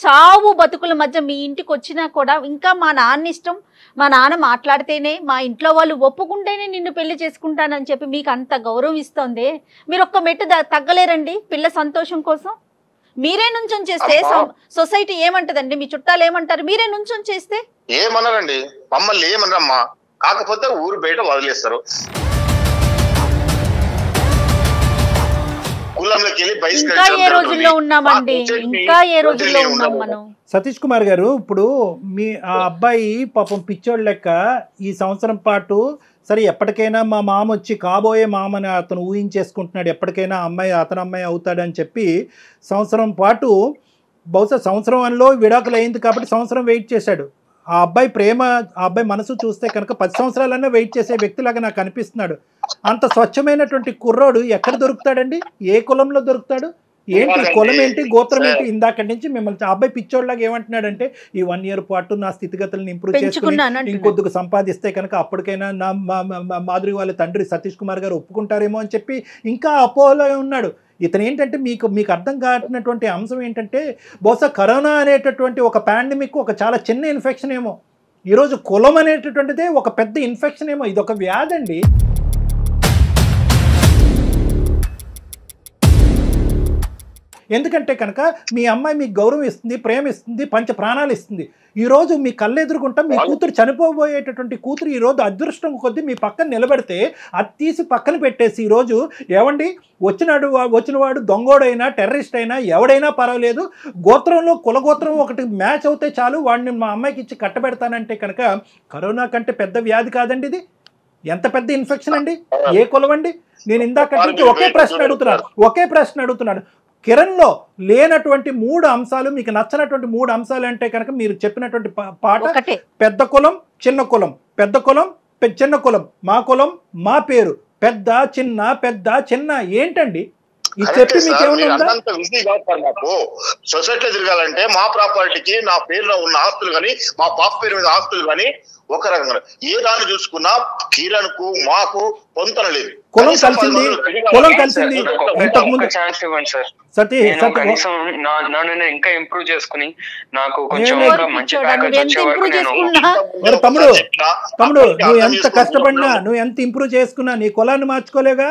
చావు బతుకుల మధ్య మీ ఇంటికి వచ్చినా కూడా ఇంకా మా నాన్న ఇష్టం, మా నాన్న మాట్లాడితేనే, మా ఇంట్లో వాళ్ళు ఒప్పుకుంటేనే నిన్ను పెళ్లి చేసుకుంటానని చెప్పి మీకు అంత గౌరవం ఇస్తోంది. మీరు ఒక్క మెట్టు తగ్గలేరండి పిల్ల సంతోషం కోసం? మీరే నుంచొని చేస్తే సొసైటీ ఏమంటదండి, మీ చుట్టాలు ఏమంటారు? మీరే నుంచొని చేస్తే ఏమన్నారండి? మమ్మల్ని ఏమన్నారమ్మా, కాకపోతే ఊరు బయట వదిలేస్తారు. ఇంకా ఏ రోజుల్లో ఉన్నామండి, ఇంకా ఏ రోజుల్లో ఉన్నాం మనం. సతీష్ కుమార్ గారు, ఇప్పుడు మీ ఆ అబ్బాయి పాపం పిచ్చోళ్ళ లెక్క ఈ సంవత్సరం పాటు సరే ఎప్పటికైనా మా మామ వచ్చి కాబోయే మామని అతను ఊహించేసుకుంటున్నాడు, ఎప్పటికైనా అతని అమ్మాయి అవుతాడని చెప్పి సంవత్సరం పాటు, బహుశా సంవత్సరంలో విడాకులు అయింది కాబట్టి సంవత్సరం వెయిట్ చేశాడు. ఆ అబ్బాయి ప్రేమ, ఆ అబ్బాయి మనసు చూస్తే కనుక 10 సంవత్సరాలన్నా వెయిట్ చేసే వ్యక్తిలాగా నాకు అనిపిస్తున్నాడు. అంత స్వచ్ఛమైనటువంటి కుర్రోడు ఎక్కడ దొరుకుతాడండి? ఏ కులంలో దొరుకుతాడు? ఏంటి కులం ఏంటి, గోత్రం ఏంటి? ఇందాక నుంచి మిమ్మల్ని అబ్బాయి పిచ్చోళ్ళలాగా ఏమంటున్నాడంటే ఈ 1 year పాటు నా స్థితిగతులను ఇంప్రూవ్ చేసుకుని ఇంకొద్దుకు సంపాదిస్తే కనుక అప్పటికైనా నా మాధురి వాళ్ళ తండ్రి సతీష్ కుమార్ గారు ఒప్పుకుంటారేమో అని చెప్పి ఇంకా అపోలో ఉన్నాడు. ఇతను ఏంటంటే మీకు అర్థం కానటువంటి అంశం ఏంటంటే, బహుశా కరోనా అనేటటువంటి ఒక పాండమిక్ ఒక చాలా చిన్న ఇన్ఫెక్షన్ ఏమో, ఈరోజు కులం అనేటటువంటిదే ఒక పెద్ద ఇన్ఫెక్షన్ ఏమో. ఇది ఒక వ్యాధి అండి. ఎందుకంటే కనుక మీ అమ్మాయి మీకు గౌరవం ఇస్తుంది, ప్రేమ ఇస్తుంది, పంచ ప్రాణాలు ఇస్తుంది. ఈరోజు మీ కళ్ళెదురుకుంటా మీ కూతురు చనిపోబోయేటటువంటి కూతురు ఈరోజు అదృష్టం కొద్దీ మీ పక్కన నిలబెడితే అది తీసి పక్కన పెట్టేసి ఈరోజు ఏమండి వచ్చినవాడు దొంగోడైనా టెర్రరిస్ట్ అయినా ఎవడైనా పర్వాలేదు, గోత్రంలో కులగోత్రం ఒకటి మ్యాచ్ అవుతే చాలు వాడిని మా అమ్మాయికి ఇచ్చి కట్టబెడతానంటే కనుక కరోనా కంటే పెద్ద వ్యాధి కాదండి ఇది. ఎంత పెద్ద ఇన్ఫెక్షన్ అండి, ఏ కులం అండి? నేను ఇందాక నుంచి ఒకే ప్రశ్న అడుగుతున్నాను. కిరణ్లో లేనటువంటి 3 అంశాలు, మీకు నచ్చినటువంటి 3 అంశాలు అంటే కనుక మీరు చెప్పినటువంటి పాట పెద్ద కులం చిన్న కులం, పెద్ద కులం చిన్న కులం, మా కులం మా పేరు, పెద్ద చిన్న ఏంటండి? నాకు సొసైటీలో తిరగాలంటే మా ప్రాపర్టీకి నా పేరులో ఉన్న ఆస్తులు కానీ మా పాప పేరు మీద ఆస్తులు కానీ ఒక రకంగా ఏ దాన్ని చూసుకున్నా కిరణ్ కు మాకు పొంతన లేదు. కులం కలిసింది ఇంతకుముందు నన్ను ఇంకా ఇంప్రూవ్ చేసుకుని నాకు కొంచెం మంచి తమ్ముడు నువ్వు ఎంత కష్టపడినా, నువ్వు ఎంత ఇంప్రూవ్ చేసుకున్నా నీ కులాన్ని మార్చుకోలేగా.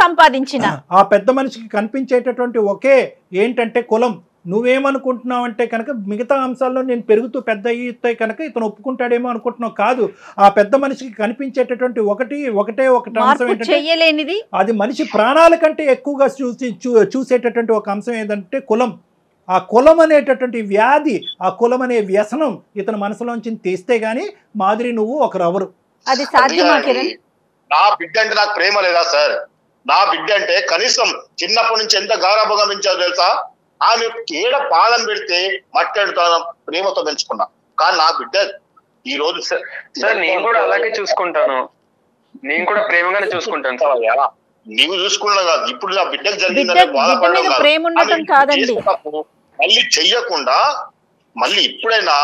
సంపాదించిన ఆ పెద్ద మనిషికి కనిపించేటటువంటి ఒకే ఏంటంటే కులం. నువ్వేమనుకుంటున్నావు అంటే కనుక మిగతా అంశాల్లో నేను పెరుగుతూ పెద్ద అయ్యి కనుక ఇతను ఒప్పుకుంటాడేమో అనుకుంటున్నావు. కాదు, ఆ పెద్ద మనిషికి కనిపించేటటువంటి ఒకటే అంశం ఏంటంటే అది మనిషి ప్రాణాల కంటే ఎక్కువగా చూసేటటువంటి ఒక అంశం ఏంటంటే కులం. ఆ కులం అనేటటువంటి వ్యాధి, ఆ కులం అనే వ్యసనం ఇతని మనసులోంచి తీస్తే గానీ మాదిరి నువ్వు ఒకరెవరు. అది సాధ్యమా కిరణ్? నా బిడ్డ అంటే నాకు ప్రేమ లేదా సార్? నా బిడ్డ అంటే కనీసం చిన్నప్పటి నుంచి ఎంత గారాభంగా పెంచాలో తెలుసా? ఆమె ఏడ పాదం పెడితే మట్టెడుతాను ప్రేమతో పెంచుకున్నా. కానీ నా బిడ్డ ఈ రోజు సార్ నేను కూడా అలాగే చూసుకుంటాను, నేను కూడా ప్రేమగానే చూసుకుంటాను సార్. నీవు చూసుకున్నా కాదు, ఇప్పుడు నా బిడ్డకు జరిగిందంటే బాధపడడం కాదు. మళ్ళీ చెయ్యకుండా మళ్ళీ ఇప్పుడైనా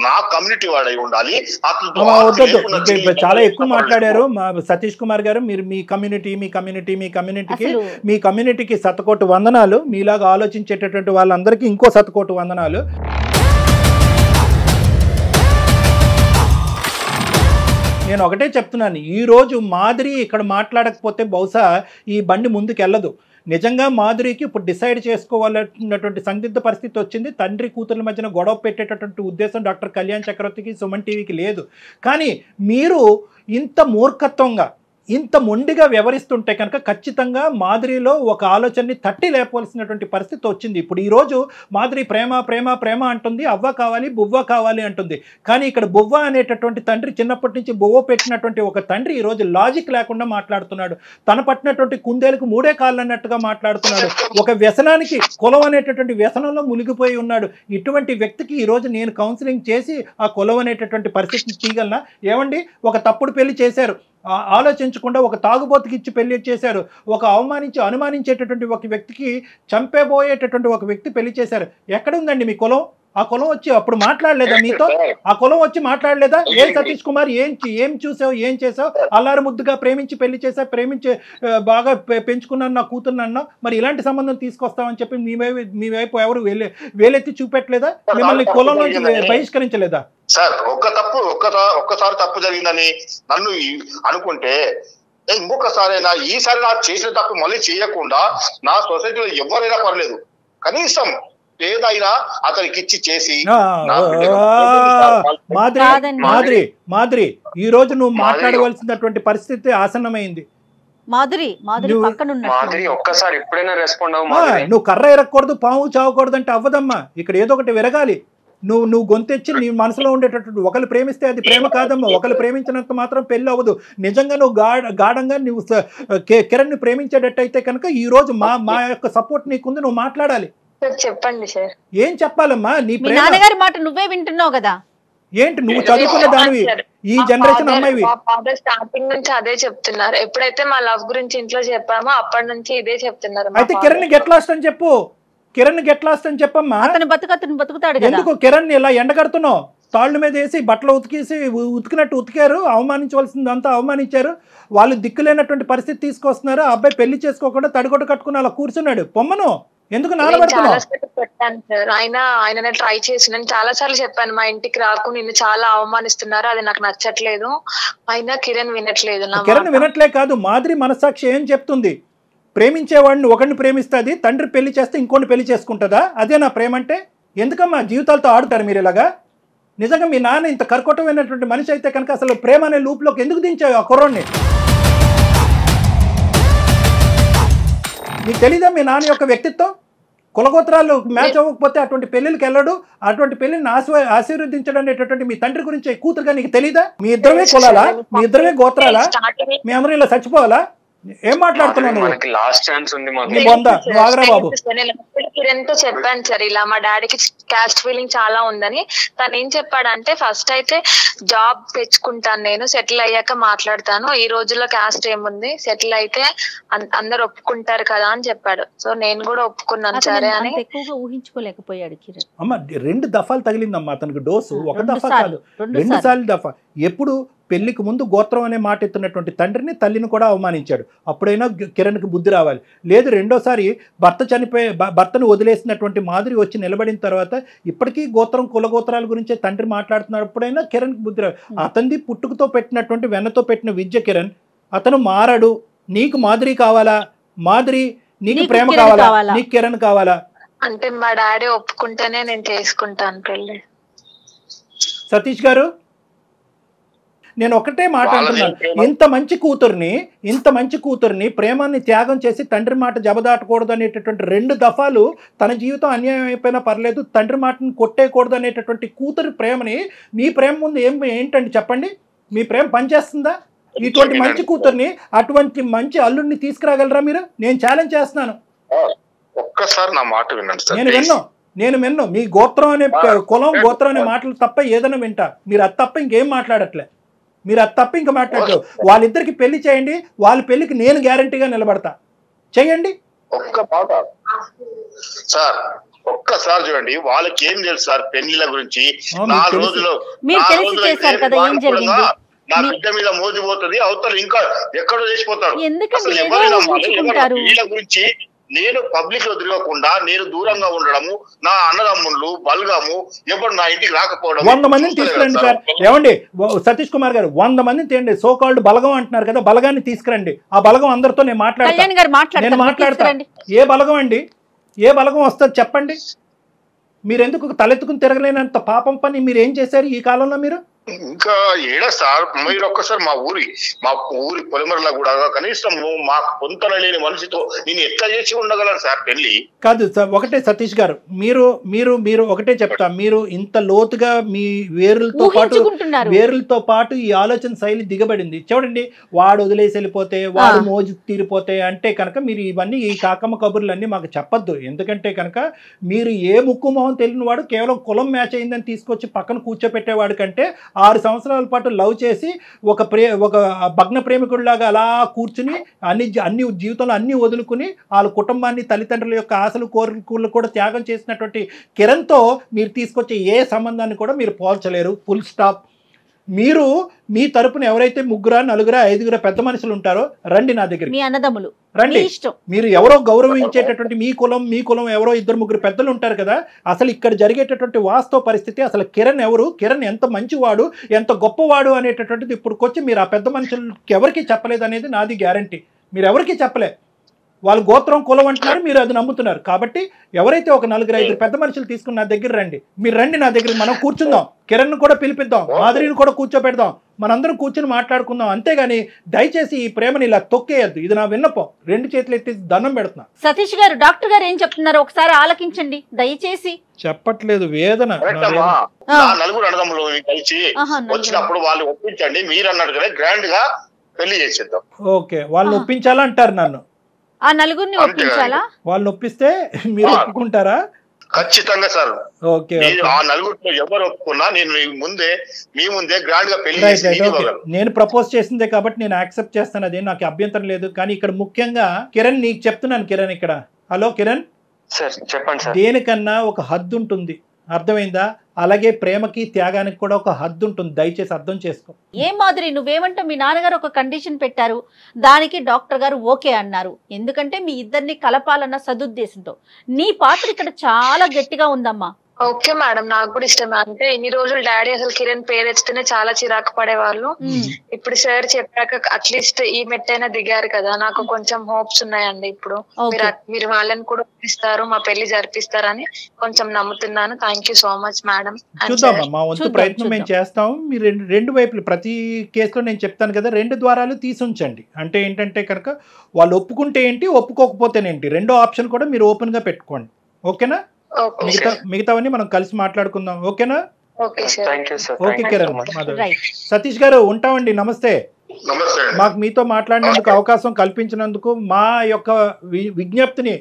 నా కమ్యూనిటీ వాడై ఉండాలి. చాలా ఎక్కువ మాట్లాడారు మా సతీష్ కుమార్ గారు. మీరు మీ కమ్యూనిటీకి శతకోటి వందనాలు. మీలాగా ఆలోచించేటటువంటి వాళ్ళందరికీ ఇంకో శతకోటి వందనాలు. నేను ఒకటే చెప్తున్నాను, ఈరోజు మాదిరి ఇక్కడ మాట్లాడకపోతే బహుశా ఈ బండి ముందుకెళ్ళదు. నిజంగా మాధురికి ఇప్పుడు డిసైడ్ చేసుకోవాలన్నటువంటి సందిగ్ధ పరిస్థితి వచ్చింది. తండ్రి కూతుర్ల మధ్యన గొడవ పెట్టేటటువంటి ఉద్దేశం డాక్టర్ కళ్యాణ్ చక్రవర్తికి, సుమన్ టీవీకి లేదు. కానీ మీరు ఇంత మూర్ఖత్వంగా, ఇంత మొండిగా వ్యవహరిస్తుంటే కనుక ఖచ్చితంగా మాధురిలో ఒక ఆలోచనని తట్టి లేపవలసినటువంటి పరిస్థితి వచ్చింది. ఇప్పుడు ఈరోజు మాధురి ప్రేమ అంటుంది, అవ్వ కావాలి బువ్వ కావాలి అంటుంది. కానీ ఇక్కడ బువ్వ అనేటటువంటి తండ్రి చిన్నప్పటి నుంచి బువ్వ పెట్టినటువంటి ఒక తండ్రి ఈరోజు లాజిక్ లేకుండా మాట్లాడుతున్నాడు. తన పట్టినటువంటి కుందేలకు 3 కాళ్ళు అన్నట్టుగా మాట్లాడుతున్నాడు. ఒక వ్యసనానికి, కులం అనేటటువంటి వ్యసనంలో మునిగిపోయి ఉన్నాడు. ఇటువంటి వ్యక్తికి ఈరోజు నేను కౌన్సిలింగ్ చేసి ఆ కులం అనేటటువంటి పరిస్థితిని తీయగలనా? ఏమండి, ఒక తప్పుడు పెళ్లి చేశారు, ఆలోచించకుండా ఒక తాగుబోతుకి ఇచ్చి పెళ్లి చేశారు. ఒక అనుమానించేటటువంటి ఒక వ్యక్తికి, చంపేబోయేటటువంటి ఒక వ్యక్తి పెళ్లి చేశారు. ఎక్కడుందండి మీ కులం? ఆ కులం వచ్చి అప్పుడు మాట్లాడలేదా మీతో? ఆ కులం వచ్చి మాట్లాడలేదా? ఏ సతీష్ కుమార్ ఏం చూసావు, ఏం చేసావు? అల్లారు ముద్దుగా ప్రేమించి పెళ్లి చేసావు, ప్రేమించి బాగా పెంచుకున్నాను నా కూతుర్ని అన్నావు. మరి ఇలాంటి సంబంధం తీసుకొస్తామని చెప్పి మీ వైపు ఎవరు వేలెత్తి చూపెట్టలేదా? మిమ్మల్ని కులం నుంచి బహిష్కరించలేదా? సార్ ఒక్కసారి తప్పు జరిగిందని నన్ను అనుకుంటే ఇంకొకసారైనా, ఈసారి నా చేసిన తప్పు మళ్ళీ చేయకుండా నా సొసైటీలో ఎవరైనా పర్లేదు, కనీసం ఏదైనా అతనికి ఇచ్చి చేసి. మాధురి ఈ రోజు నువ్వు మాట్లాడవలసినటువంటి పరిస్థితి ఆసన్నమైంది. ఒక్కసారి ఎప్పుడైనా రెస్పాండ్ నువ్వు కర్ర ఎరగకూడదు, పాము చావకూడదు అంటే అవ్వదమ్మా. ఇక్కడ ఏదో ఒకటి విరగాలి. నువ్వు గొంతెచ్చి నీ మనసులో ఉండేటటువంటి ఒకరు ప్రేమిస్తే అది ప్రేమ కాదమ్మా. ఒకరు ప్రేమించినంత మాత్రం పెళ్లి అవ్వదు. నిజంగా నువ్వు గాఢంగా నువ్వు కిరణ్ ని ప్రేమించేటట్టయితే కనుక ఈ రోజు మా యొక్క సపోర్ట్ నీకుంది, నువ్వు మాట్లాడాలి. చెప్పండి సార్. ఏం చెప్పాలమ్మా? నీ నాన్నగారి మాట నువ్వే వింటున్నావు కదా. ఏంటి నువ్వు చదువుకున్న దానివి, ఈ జనరేషన్ అమ్మాయివి. స్టార్టింగ్ నుంచి అదే చెప్తున్నారు. ఎప్పుడైతే మా లవ్ గురించి ఇంట్లో చెప్పామో అప్పటి నుంచి ఇదే చెప్తున్నారు. అయితే కిరణ్ గెట్ లాస్ట్ అని చెప్పు. కిరణ్ గెట్ లాస్ట్ అని చెప్పమ్మా. అతను బతుకుతాడు. ఎందుకు కిరణ్ ఇలా ఎండగడుతున్నావు? తాళ్ళ మీద వేసి బట్టలు ఉతికినట్టు ఉతికారు, అవమానించవలసిందంతా అవమానించారు. వాళ్ళు దిక్కులేనటువంటి పరిస్థితి తీసుకొస్తున్నారు. ఆ అబ్బాయి పెళ్లి చేసుకోకుండా తడిగొట్టు కట్టుకుని అలా కూర్చున్నాడు. పొమ్మను ఎందుకు పెట్టాను ఆయన ట్రై చేసి నేను చాలా సార్లు చెప్పాను, మా ఇంటికి రాకు, నిన్ను చాలా అవమానిస్తున్నారు, అది నాకు నచ్చట్లేదు. అయినా కిరణ్ వినట్లేదు. కిరణ్ వినట్లే కాదు, మాధురి మనసాక్షి ఏం చెప్తుంది? ప్రేమించేవాడిని ఒకరిని ప్రేమిస్తుంది, తండ్రి పెళ్లి చేస్తే ఇంకోటి పెళ్లి చేసుకుంటుందా? అదే నా ప్రేమ అంటే? ఎందుకమ్మా జీవితాలతో ఆడుతారు మీరు ఇలాగా? నిజంగా మీ నాన్న ఇంత కర్కోటమైనటువంటి మనిషి అయితే కనుక అసలు ప్రేమ అనే లూప్లోకి ఎందుకు దించావు ఆ కుర్రోడ్ని? నీకు తెలీదా మీ నాన్న యొక్క వ్యక్తిత్వం? కులగోత్రాలు మ్యాచ్ అవ్వకపోతే అటువంటి పెళ్లికి వెళ్ళడు, అటువంటి పెళ్లిని ఆశీర్వదించడం అనేటటువంటి మీ తండ్రి గురించి కూతురుగా నీకు తెలీదా? మీ ఇద్దరమే కులాలా, మీ ఇద్దరమే గోత్రాలా, మీ అందరూ ఇలా చచ్చిపోవాలా? ఏం మాట్లాడుతున్నావు? లాస్ట్ ఛాన్స్ ఉంది బాబు. కిరణ్ తో చెప్పాను సార్, ఇలా మా డాడీకి క్యాస్ట్ ఫీలింగ్ చాలా ఉందని. తను ఏం చెప్పాడంటే ఫస్ట్ అయితే జాబ్ తెచ్చుకుంటాను, నేను సెటిల్ అయ్యాక మాట్లాడతాను, ఈ రోజుల్లో క్యాస్ట్ ఏముంది, సెటిల్ అయితే అందరు ఒప్పుకుంటారు కదా అని చెప్పాడు. సో నేను కూడా ఒప్పుకున్నాను సరే అని. ఎక్కువగా ఊహించుకోలేకపోయాడు కిరణ్. అమ్మ 2 దఫాలు తగిలిందమ్మా అతనికి డోసు, ఒక దఫా కాదు 2 సార్లు దఫా. ఎప్పుడు పెళ్లికి ముందు గోత్రం అనే మాట ఎత్తున్నటువంటి తండ్రిని తల్లిని కూడా అవమానించాడు. అప్పుడైనా కిరణ్కి బుద్ధి రావాలి. లేదు రెండోసారి భర్తను వదిలేసినటువంటి మాధురి వచ్చి నిలబడిన తర్వాత ఇప్పటికీ కులగోత్రాల గురించే తండ్రి మాట్లాడుతున్నప్పుడైనా కిరణ్కి బుద్ధి రావాలి. అతనిది పుట్టుకతో పెట్టినటువంటి వెన్నతో పెట్టిన విద్య కిరణ్. అతను మారాడు. నీకు మాధురి కావాలా? మాధురి నీకు ప్రేమ కావాలా? నీకు కిరణ్ కావాలా? అంటే మా డాడీ ఒప్పుకుంటేనే నేను చేసుకుంటాను పెళ్లి. సతీష్ గారు నేను ఒకటే మాట అంటున్నాను, ఇంత మంచి కూతుర్ని ప్రేమాన్ని త్యాగం చేసి తండ్రి మాట జబదాటకూడదు అనేటటువంటి 2 దఫాలు తన జీవితం అన్యాయం అయిపోయినా పర్లేదు, తండ్రి మాటను కొట్టేయకూడదు అనేటటువంటి కూతురి ప్రేమని మీ ప్రేమ ముందు ఏంటండి చెప్పండి? మీ ప్రేమ పనిచేస్తుందా? ఇటువంటి మంచి కూతుర్ని అటువంటి మంచి అల్లుడిని తీసుకురాగలరా మీరు? నేను ఛాలెంజ్ చేస్తున్నాను. ఒక్కసారి నా మాట వినండి. నేను విన్ను మీ గోత్రం అనే గోత్రం అనే మాటలు తప్ప ఏదైనా వింటా. మీరు అది తప్ప ఇంకేం మాట్లాడట్లే. ఇంకా మాట్లాడలేదు. వాళ్ళిద్దరికి పెళ్లి చేయండి, వాళ్ళ పెళ్లికి నేను గ్యారంటీగా నిలబడతా. చెయ్యండి. ఒక్క మాట సార్, ఒక్కసారి చూడండి, వాళ్ళకి ఏం తెలుసు సార్ పెళ్లిల గురించి? 4 రోజులు నా బిడ్డ మీద మోజిపోతుంది, అవతల ఇంకా ఎక్కడో చేసిపోతాడు. అసలు ఎవరైనా వీళ్ళ గురించి నేను పబ్లిక్ లో తిరగకుండా నేను దూరంగా ఉండడము, నా అన్నదమ్ముళ్ళు బలగము ఎవరు నా ఇంటికి రాకపోవడం. 100 మందిని తీసుకురండి సార్. ఏమండి సతీష్ కుమార్ గారు, 100 మందిని తేండి. సో కాల్డ్ బలగం అంటున్నారు కదా, బలగాన్ని తీసుకురండి. ఆ బలగం అందరితో నేను మాట్లాడతా. ఏ బలగం అండి? ఏ బలగం వస్తుంది చెప్పండి? మీరెందుకు తలెత్తుకుని తిరగలేనంత పాపం పని మీరు ఏం చేశారు ఈ కాలంలో? మీరు ఇంకా ఏడా సార్, మీరు ఒక్కసారి మా ఊరి పొలిమరలో కూడా కనీసం మాకు పొంతన లేని మనిషితో నేను ఎట్లా చేసి ఉండగలను సార్ పెళ్లి? కాదు సార్, ఒకటే సతీష్ గారు, మీరు ఒకటే చెప్తా, మీరు ఇంత లోతుగా మీ వేరులతో పాటు ఈ ఆలోచన శైలి దిగబడింది. చూడండి, వాడు వదిలేసి వెళ్ళిపోతే, వాడు మోజు తీరిపోతే అంటే కనుక మీరు ఇవన్నీ ఈ కాకమ్మ కబుర్లన్నీ మాకు చెప్పొద్దు. ఎందుకంటే కనుక మీరు ఏ ముక్కు మొహం తెలియని వాడు కేవలం కులం మ్యాచ్ అయిందని తీసుకొచ్చి పక్కన కూర్చోపెట్టేవాడు కంటే 6 సంవత్సరాల పాటు లవ్ చేసి ఒక భగ్న ప్రేమికుడిలాగా అలా కూర్చుని అన్ని జీవితంలో అన్ని వదులుకుని వాళ్ళ కుటుంబాన్ని, తల్లిదండ్రుల యొక్క ఆశలు కోరికలు కూడా త్యాగం చేసినటువంటి కిరణ్తో మీరు తీసుకొచ్చే ఏ సంబంధాన్ని కూడా మీరు పోల్చలేరు. Full stop. మీరు మీ తరపున ఎవరైతే 3, 4, 5 పెద్ద మనుషులు ఉంటారో రండి నా దగ్గర. మీ అన్నదమ్ములు రండి. మీరు ఎవరో గౌరవించేటటువంటి మీ కులం ఎవరో 2, 3 పెద్దలు ఉంటారు కదా. అసలు ఇక్కడ జరిగేటటువంటి వాస్తవ పరిస్థితి, అసలు కిరణ్ ఎవరు, కిరణ్ ఎంత మంచివాడు, ఎంత గొప్పవాడు అనేటటువంటిది ఇప్పుడుకొచ్చి మీరు ఆ పెద్ద మనుషులకి ఎవరికి చెప్పలేదు అనేది నాది గ్యారంటీ. మీరు ఎవరికి చెప్పలే. వాళ్ళు గోత్రం కులం అంటున్నారు, మీరు అది నమ్ముతున్నారు. కాబట్టి ఎవరైతే ఒక 4, 5 పెద్ద మనుషులు తీసుకుని నా దగ్గర రండి. మీరు రండి నా దగ్గర, మనం కూర్చుందాం. కిరణ్ కూడా పిలిపిద్దాం, మాధురిని కూడా కూర్చోపెడదాం, మనందరం కూర్చుని మాట్లాడుకుందాం. అంతేగాని దయచేసి ఈ ప్రేమని ఇలా తొక్కేయద్దు. ఇది నా విన్నపం. 2 చేతులు ఎత్తి దండం పెడుతున్నా. సతీష్ గారు, డాక్టర్ గారు ఏం చెప్తున్నారు ఒకసారి ఆలకించండి దయచేసి. చెప్పట్లేదు, వేదన. 4 అన్నదమ్ములు కలిసి వచ్చినప్పుడు వాళ్ళు ఒప్పించండి. మీరు అన్నట్టు కదా గ్రాండ్ గా పెళ్లి చేసేద్దాం. ఓకే, వాళ్ళు ఒప్పించాలంటారు నన్ను. ఆ 4 ఒప్పించాలా? వాళ్ళు ఒప్పిస్తే మీరు ఒప్పుకుంటారా? ఖచ్చితంగా సార్. ఓకే, ఆ 4 ఎవరు ఒప్పుకున్నా నేను మీ ముందే గ్రాండ్ గా పెళ్లి. నేను ప్రపోజ్ చేసిందే కాబట్టి నేను యాక్సెప్ట్ చేస్తాను, అదే నాకు అభ్యంతరం లేదు. కానీ ఇక్కడ ముఖ్యంగా కిరణ్ నీకు చెప్తున్నాను. కిరణ్ ఇక్కడ, హలో కిరణ్, చెప్పండి. దేనికన్నా ఒక హద్దు ఉంటుంది, అర్థమైందా? అలాగే ప్రేమకి త్యాగానికి కూడా ఒక హద్దు ఉంటుంది. దయచేసి అర్థం చేసుకో. ఏం మాధురి, నువ్వేమంటావు? మీ నాన్నగారు ఒక కండిషన్ పెట్టారు, దానికి డాక్టర్ గారు ఓకే అన్నారు. ఎందుకంటే మీ ఇద్దరిని కలపాలన్న సదుద్దేశంతో. నీ పాత్ర ఇక్కడ చాలా గట్టిగా ఉందమ్మా. ఓకే మేడం, నాకు కూడా ఇష్టమే. అంటే ఇన్ని రోజులు డాడీ అసలు కిరణ్ పేరు ఎత్తితేనే చాలా చిరాకు పడేవాళ్ళు. ఇప్పుడు సార్ చెప్పాక అట్లీస్ట్ ఈ మెట్టైనా దిగారు కదా, నాకు కొంచెం హోప్స్ ఉన్నాయండి. ఇప్పుడు మీరు వాళ్ళని కూడా ఒప్పిస్తారు, మా పెళ్లి జరిపిస్తారని కొంచెం నమ్ముతున్నాను. Thank you so much madam. చూద్దాం, మా వంతు ప్రయత్నం మేము చేస్తాం. మీరు రెండు వైపులు ప్రతి కేసులో నేను చెప్తాను కదా, 2 ద్వారాలు తీసి ఉంచండి. అంటే ఏంటంటే కనుక వాళ్ళు ఒప్పుకుంటే ఏంటి, ఒప్పుకోకపోతేనేంటి, 2వ ఆప్షన్ కూడా మీరు ఓపెన్ గా పెట్టుకోండి. ఓకేనా? మిగతావన్నీ మనం కలిసి మాట్లాడుకుందాం. ఓకేనా? Okay sir. Okay Kiran. Satish గారు ఉంటామండి. నమస్తే. మాకు మీతో మాట్లాడినందుకు అవకాశం కల్పించినందుకు, మా యొక్క విజ్ఞప్తిని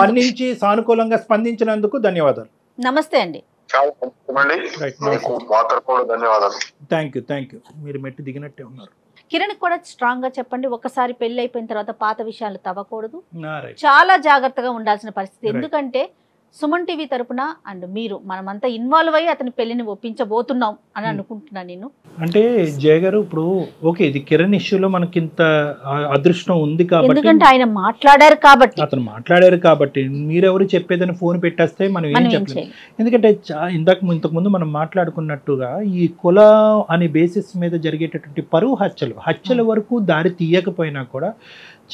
మన్నించి సానుకూలంగా స్పందించినందుకు ధన్యవాదాలు. నమస్తే అండి. Thank you. మీరు మెట్టి దిగినట్టే ఉన్నారు. కిరణ్ కూడా స్ట్రాంగ్ గా చెప్పండి. ఒకసారి పెళ్లి అయిపోయిన తర్వాత పాత విషయాలు తవ్వకూడదు, చాలా జాగ్రత్తగా ఉండాల్సిన పరిస్థితి. ఎందుకంటే సుమన్ టీవీ తరపున అండ్ మీరు మనమంతా ఇన్వాల్వ్ అయ్యి అతని పెళ్లిని ఒప్పించబోతున్నాం అని అనుకుంటున్నాను నేను. అంటే జయ గారు, ఇప్పుడు ఓకే, ఇది కిరణ్ ఇష్యూలో మనకి ఇంత అదృష్టం ఉంది కాబట్టి, ఎందుకంటే ఆయన అతను మాట్లాడారు కాబట్టి మీరెవరు చెప్పేదని ఫోన్ పెట్టేస్తే మనం ఏం చెప్పలేం. ఎందుకంటే ఇంతకుముందు మనం మాట్లాడుకున్నట్టుగా ఈ కుల అనే బేసిస్ మీద జరిగేటటువంటి పరువు హత్యల వరకు దారి తీయకపోయినా కూడా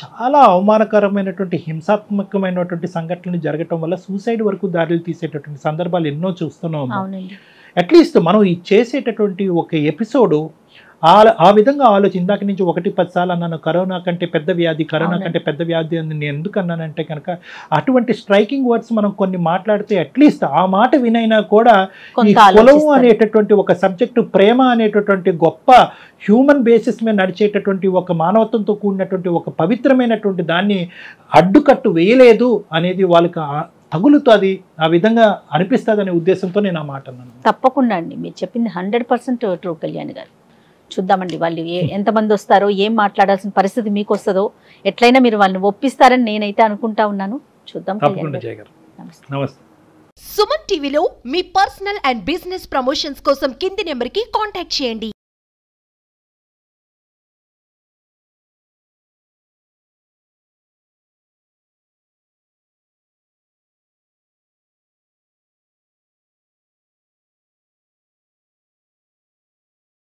చాలా అవమానకరమైనటువంటి హింసాత్మకమైనటువంటి సంఘటనలు జరగటం వల్ల సూసైడ్ వరకు దారులు తీసేటటువంటి సందర్భాలు ఎన్నో చూస్తున్నాం. అట్లీస్ట్ మనం ఈ చేసేటటువంటి ఒక ఎపిసోడు ఆ విధంగా ఇందాక నుంచి 1-10 సార్లు అన్నాను, కరోనా కంటే పెద్ద వ్యాధి అని నేను ఎందుకు అన్నానంటే కనుక అటువంటి స్ట్రైకింగ్ వర్డ్స్ మనం కొన్ని మాట్లాడితే అట్లీస్ట్ ఆ మాట వినైనా కూడా ఈ కులం అనేటటువంటి ఒక సబ్జెక్టు, ప్రేమ అనేటటువంటి గొప్ప హ్యూమన్ బేసిస్ మీద నడిచేటటువంటి ఒక మానవత్వంతో కూడినటువంటి ఒక పవిత్రమైనటువంటి దాన్ని అడ్డుకట్టు వేయలేదు అనేది వాళ్ళకి తగులుతుంది, ఆ విధంగా అనిపిస్తుంది అనే ఉద్దేశంతో నేను ఆ మాట అన్నాను. తప్పకుండా అండి, మీరు చెప్పింది 100% ట్రూ కళ్యాణ్ గారు. చూద్దామండి వాళ్ళు ఎంతమంది వస్తారో, ఏం మాట్లాడాల్సిన పరిస్థితి మీకు వస్తుందో, ఎట్లయినా మీరు వాళ్ళని ఒప్పిస్తారని నేనైతే అనుకుంటా ఉన్నాను. చూద్దాం. నమస్తే. సుమన్ టీవీలో మీ పర్సనల్ అండ్ బిజినెస్ ప్రమోషన్స్ కోసం కింది నెంబర్కి కాంటాక్ట్ చేయండి.